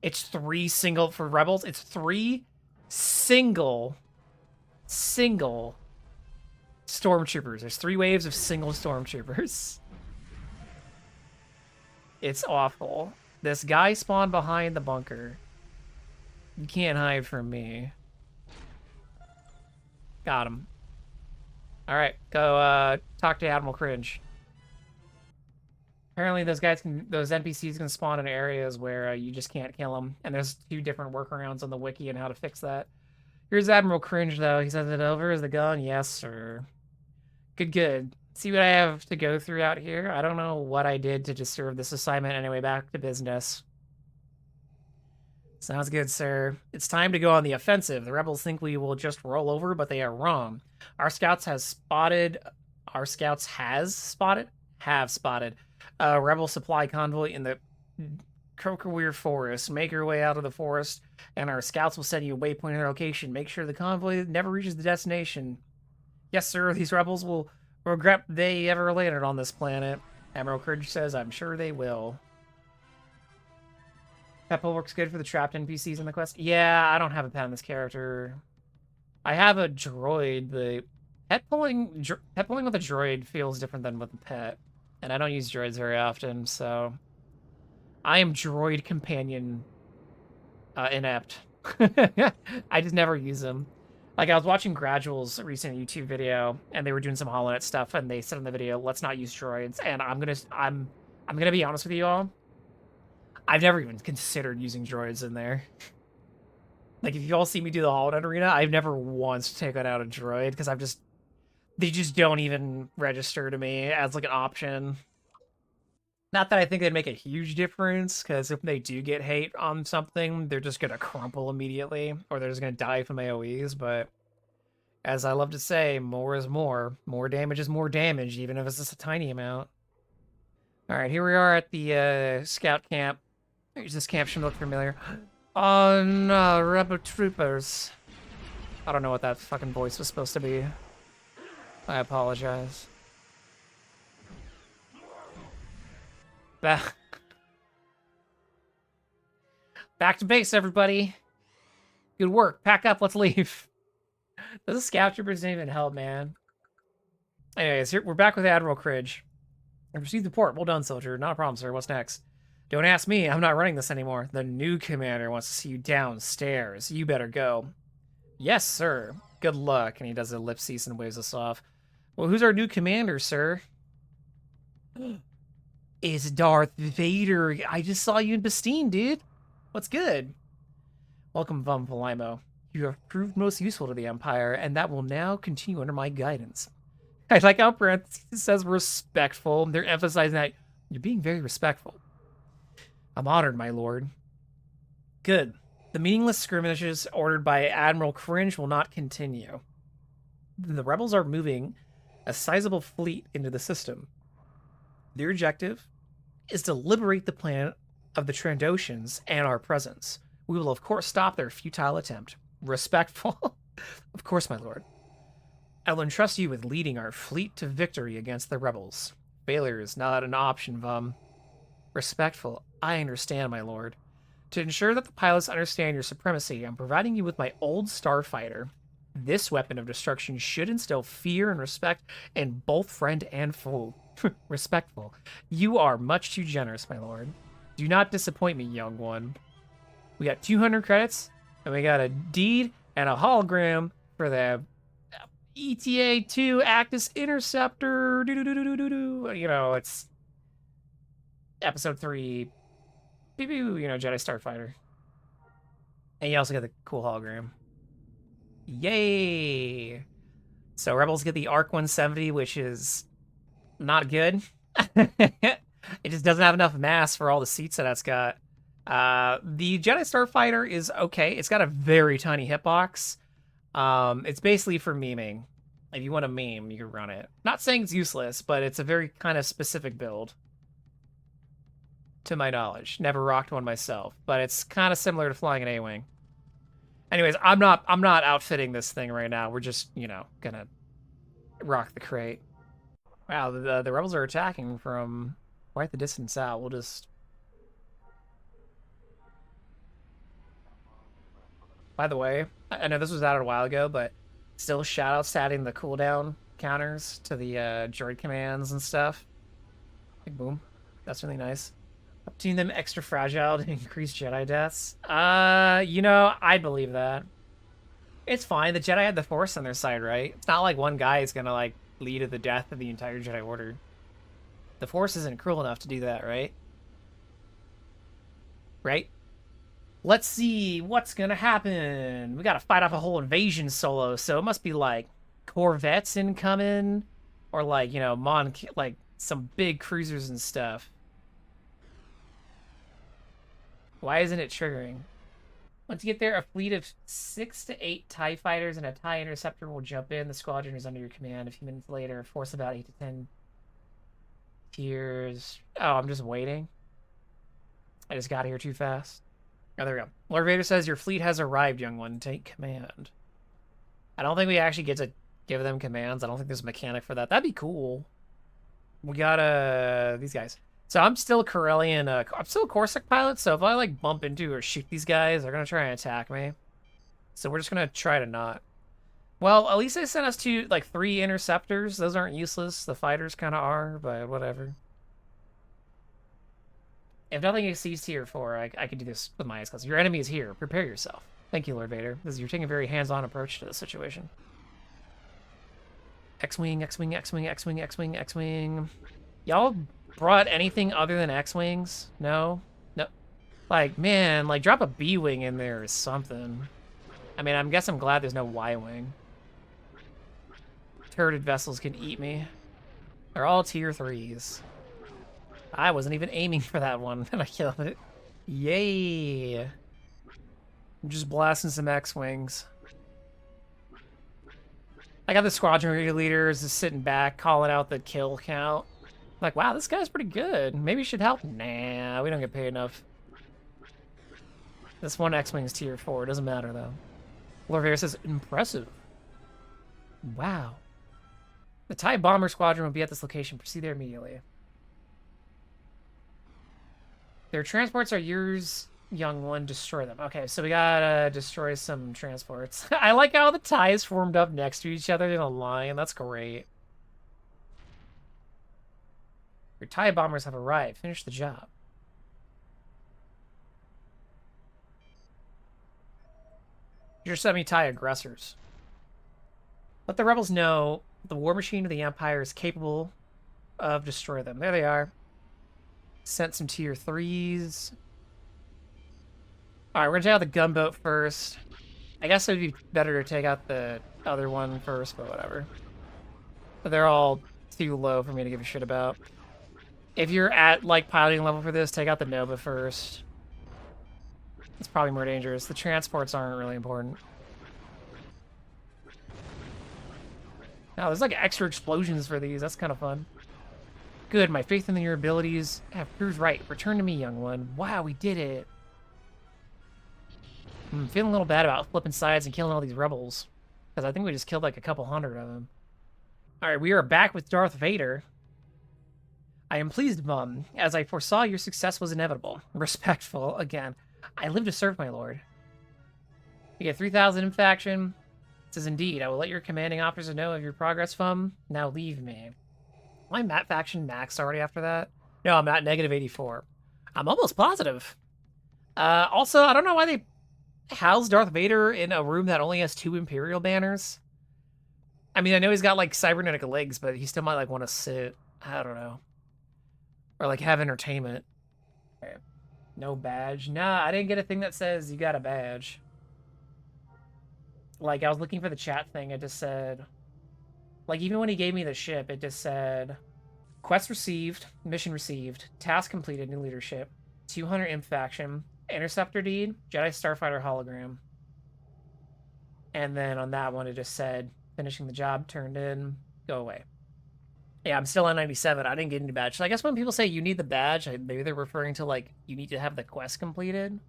It's 3 single... For rebels, it's 3 single stormtroopers. There's 3 waves of single stormtroopers. It's awful. This guy spawned behind the bunker. You can't hide from me. Got him. Alright, go talk to Admiral Cringe. Apparently those NPCs can spawn in areas where you just can't kill them. And there's 2 different workarounds on the wiki and how to fix that. Here's Admiral Cringe, though. He says it over. Is the gun? Yes, sir. Good. See what I have to go through out here? I don't know what I did to deserve this assignment. Anyway, back to business. Sounds good, sir. It's time to go on the offensive. The rebels think we will just roll over, but they are wrong. Our scouts have spotted a rebel supply convoy in the Krokawir Forest. Make your way out of the forest, and our scouts will send you a waypoint in their location. Make sure the convoy never reaches the destination. Yes, sir. These rebels will regret they ever landed on this planet. Admiral Cringe says, I'm sure they will. Pet pull works good for the trapped NPCs in the quest. Yeah, I don't have a pet on this character. I have a droid, but pet pulling with a droid feels different than with a pet. And I don't use droids very often, so... I am droid companion inept. I just never use them. Like, I was watching Gradual's recent YouTube video, and they were doing some HoloNet stuff, and they said in the video, let's not use droids. And I'm gonna be honest with you all. I've never even considered using droids in there. Like, if you all see me do the HoloNet arena, I've never once taken out a droid, because they just don't even register to me as, like, an option. Not that I think they'd make a huge difference, because if they do get hate on something, they're just gonna crumple immediately, or they're just gonna die from AoEs, but as I love to say, more is more. More damage is more damage, even if it's just a tiny amount. Alright, here we are at the scout camp. This camp should look familiar. Oh no, rebel troopers. I don't know what that fucking voice was supposed to be. I apologize. Back to base, everybody. Good work. Pack up. Let's leave. Those scout troopers didn't even help, man. Anyways, we're back with Admiral Cringe. I received the port. Well done, soldier. Not a problem, sir. What's next? Don't ask me. I'm not running this anymore. The new commander wants to see you downstairs. You better go. Yes, sir. Good luck. And he does a ellipsis and waves us off. Well, who's our new commander, sir? It's Darth Vader. I just saw you in Bespin, dude. What's good? Welcome, Vom Valimo. You have proved most useful to the Empire, and that will now continue under my guidance. I like how parentheses says respectful. They're emphasizing that you're being very respectful. I'm honored, my lord. Good. The meaningless skirmishes ordered by Admiral Cringe will not continue. The rebels are moving a sizable fleet into the system. Their objective is to liberate the planet of the Trandoshans and our presence. We will, of course, stop their futile attempt. Respectful? Of course, my lord. I will entrust you with leading our fleet to victory against the rebels. Failure is not an option, Vom. Respectful. I understand, my lord. To ensure that the pilots understand your supremacy, I'm providing you with my old starfighter. This weapon of destruction should instill fear and respect in both friend and foe. Respectful. You are much too generous, my lord. Do not disappoint me, young one. We got 200 credits, and we got a deed and a hologram for the Eta-2 Actis Interceptor. You know, it's episode 3. You know, Jedi Starfighter. And you also get the cool hologram. Yay! So Rebels get the Arc 170, which is not good. It just doesn't have enough mass for all the seats that it's got. The Jedi Starfighter is okay. It's got a very tiny hitbox. It's basically for memeing. If you want to meme, you can run it. Not saying it's useless, but it's a very kind of specific build. To my knowledge. Never rocked one myself, but it's kind of similar to flying an A-Wing. Anyways, I'm not outfitting this thing right now. We're just, you know, gonna rock the crate. Wow, the rebels are attacking from quite the distance out. We'll just... By the way, I know this was out a while ago, but still shoutouts to adding the cooldown counters to the droid commands and stuff. Like, boom. That's really nice. Uptuning them extra fragile to increase Jedi deaths. You know, I believe that. It's fine. The Jedi had the Force on their side, right? It's not like one guy is gonna, like, lead to the death of the entire Jedi Order. The Force isn't cruel enough to do that, right? Right? Let's see what's gonna happen. We gotta fight off a whole invasion solo, so it must be, like, Corvettes incoming, or, like, you know, like, some big cruisers and stuff. Why isn't it triggering? Once you get there, a fleet of 6 to 8 TIE fighters and a TIE Interceptor will jump in. The squadron is under your command. A few minutes later, force about 8 to 10 tiers. Oh, I'm just waiting. I just got here too fast. Oh, there we go. Lord Vader says, your fleet has arrived, young one. Take command. I don't think we actually get to give them commands. I don't think there's a mechanic for that. That'd be cool. We got, these guys. So I'm still Corellian, I'm still a Corsic pilot, so if I, like, bump into or shoot these guys, they're gonna try and attack me. So we're just gonna try to not. Well, at least they sent us to, like, 3 Interceptors. Those aren't useless. The fighters kind of are, but whatever. If nothing exceeds tier 4, I could do this with my eyes closed. Your enemy is here. Prepare yourself. Thank you, Lord Vader. You're taking a very hands-on approach to this situation. X-Wing, X-Wing, X-Wing, X-Wing, X-Wing, X-Wing. Y'all brought anything other than X-Wings? No? No. Like, man, like, drop a B-Wing in there or something. I mean, I'm glad there's no Y-Wing. Turreted vessels can eat me. They're all tier 3s. I wasn't even aiming for that one, and I killed it. Yay! I'm just blasting some X-Wings. I got the squadron leaders just sitting back, calling out the kill count. Like, wow, this guy's pretty good. Maybe we should help. Nah, we don't get paid enough. This one X-Wing's tier 4. Doesn't matter, though. Lord Vader says, impressive. Wow. The TIE Bomber Squadron will be at this location. Proceed there immediately. Their transports are yours, young one. Destroy them. Okay, so we gotta destroy some transports. I like how the TIEs formed up next to each other in a line. That's great. Your TIE bombers have arrived. Finish the job. You're semi-TIE aggressors. Let the rebels know the war machine of the Empire is capable of destroy them. There they are. Sent some tier 3s. Alright, we're gonna take out the gunboat first. I guess it would be better to take out the other one first, but whatever. But they're all too low for me to give a shit about. If you're at, like, piloting level for this, take out the Nova first. It's probably more dangerous. The transports aren't really important. Now, there's, like, extra explosions for these. That's kind of fun. Good, my faith in your abilities have proved right. Return to me, young one. Wow, we did it. I'm feeling a little bad about flipping sides and killing all these rebels. Because I think we just killed, like, a couple hundred of them. Alright, we are back with Darth Vader. I am pleased, Mum, as I foresaw your success was inevitable. Respectful, again. I live to serve, my lord. You get 3,000 in faction. It says, indeed, I will let your commanding officer know of your progress, Fum. Now leave me. My Matt faction maxed already after that? No, I'm at negative 84. I'm almost positive. Also, I don't know why they house Darth Vader in a room that only has 2 Imperial banners. I mean, I know he's got, like, cybernetic legs, but he still might, like, want to sit. I don't know. Or, like, have entertainment. Okay. No badge. Nah, I didn't get a thing that says you got a badge. Like, I was looking for the chat thing. It just said... Like, even when he gave me the ship, it just said... Quest received. Mission received. Task completed. New leadership. 200 imp faction. Interceptor deed. Jedi Starfighter hologram. And then on that one, it just said... Finishing the job, turned in, go away. Yeah, I'm still on 97. I didn't get any badge. So I guess when people say you need the badge, maybe they're referring to, like, you need to have the quest completed.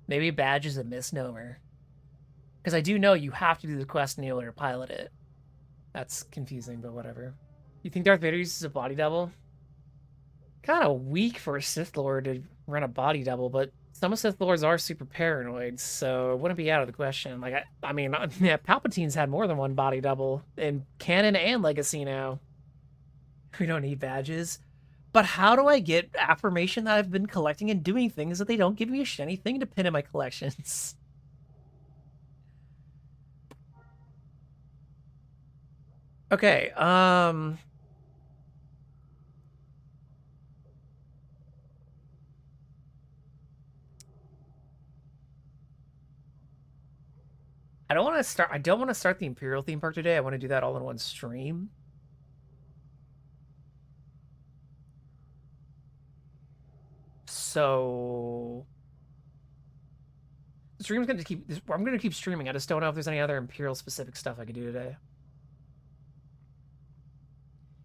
Maybe badge is a misnomer. Because I do know you have to do the quest in order to pilot it. That's confusing, but whatever. You think Darth Vader uses a body double? Kind of weak for a Sith Lord to run a body double, but some Sith Lords are super paranoid, so it wouldn't be out of the question. Like, I mean, yeah, Palpatine's had more than one body double in canon and Legacy now. We don't need badges. But how do I get affirmation that I've been collecting and doing things that they don't give me a shiny thing to pin in my collections? Okay, I don't want to start the Imperial theme park today. I want to do that all in one stream. So the stream's going to keep I'm going to keep streaming. I just don't know if there's any other Imperial specific stuff I could do today.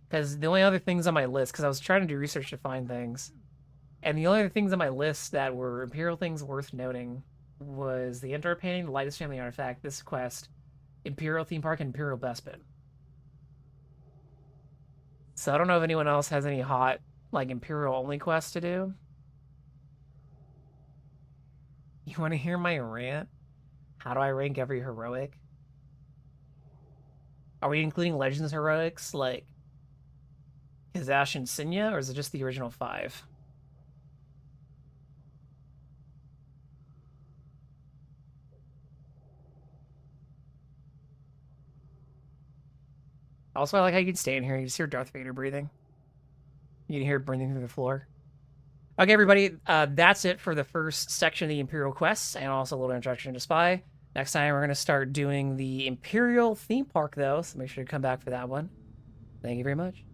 Because the only other things on my list, because I was trying to do research to find things, and the only other things on my list that were Imperial things worth noting was the Endor Painting, the Lytus Family Artifact, this quest, Imperial Theme Park, and Imperial Bespin. So I don't know if anyone else has any hot, like, Imperial-only quests to do. You want to hear my rant? How do I rank every heroic? Are we including Legends heroics, like Kazash and Sinya, or is it just the original 5? Also, I like how you can stay in here and you just hear Darth Vader breathing. You can hear it breathing through the floor. Okay, everybody, that's it for the first section of the Imperial quests, and also a little introduction to Spy. Next time, we're going to start doing the Imperial theme park, though, so make sure to come back for that one. Thank you very much.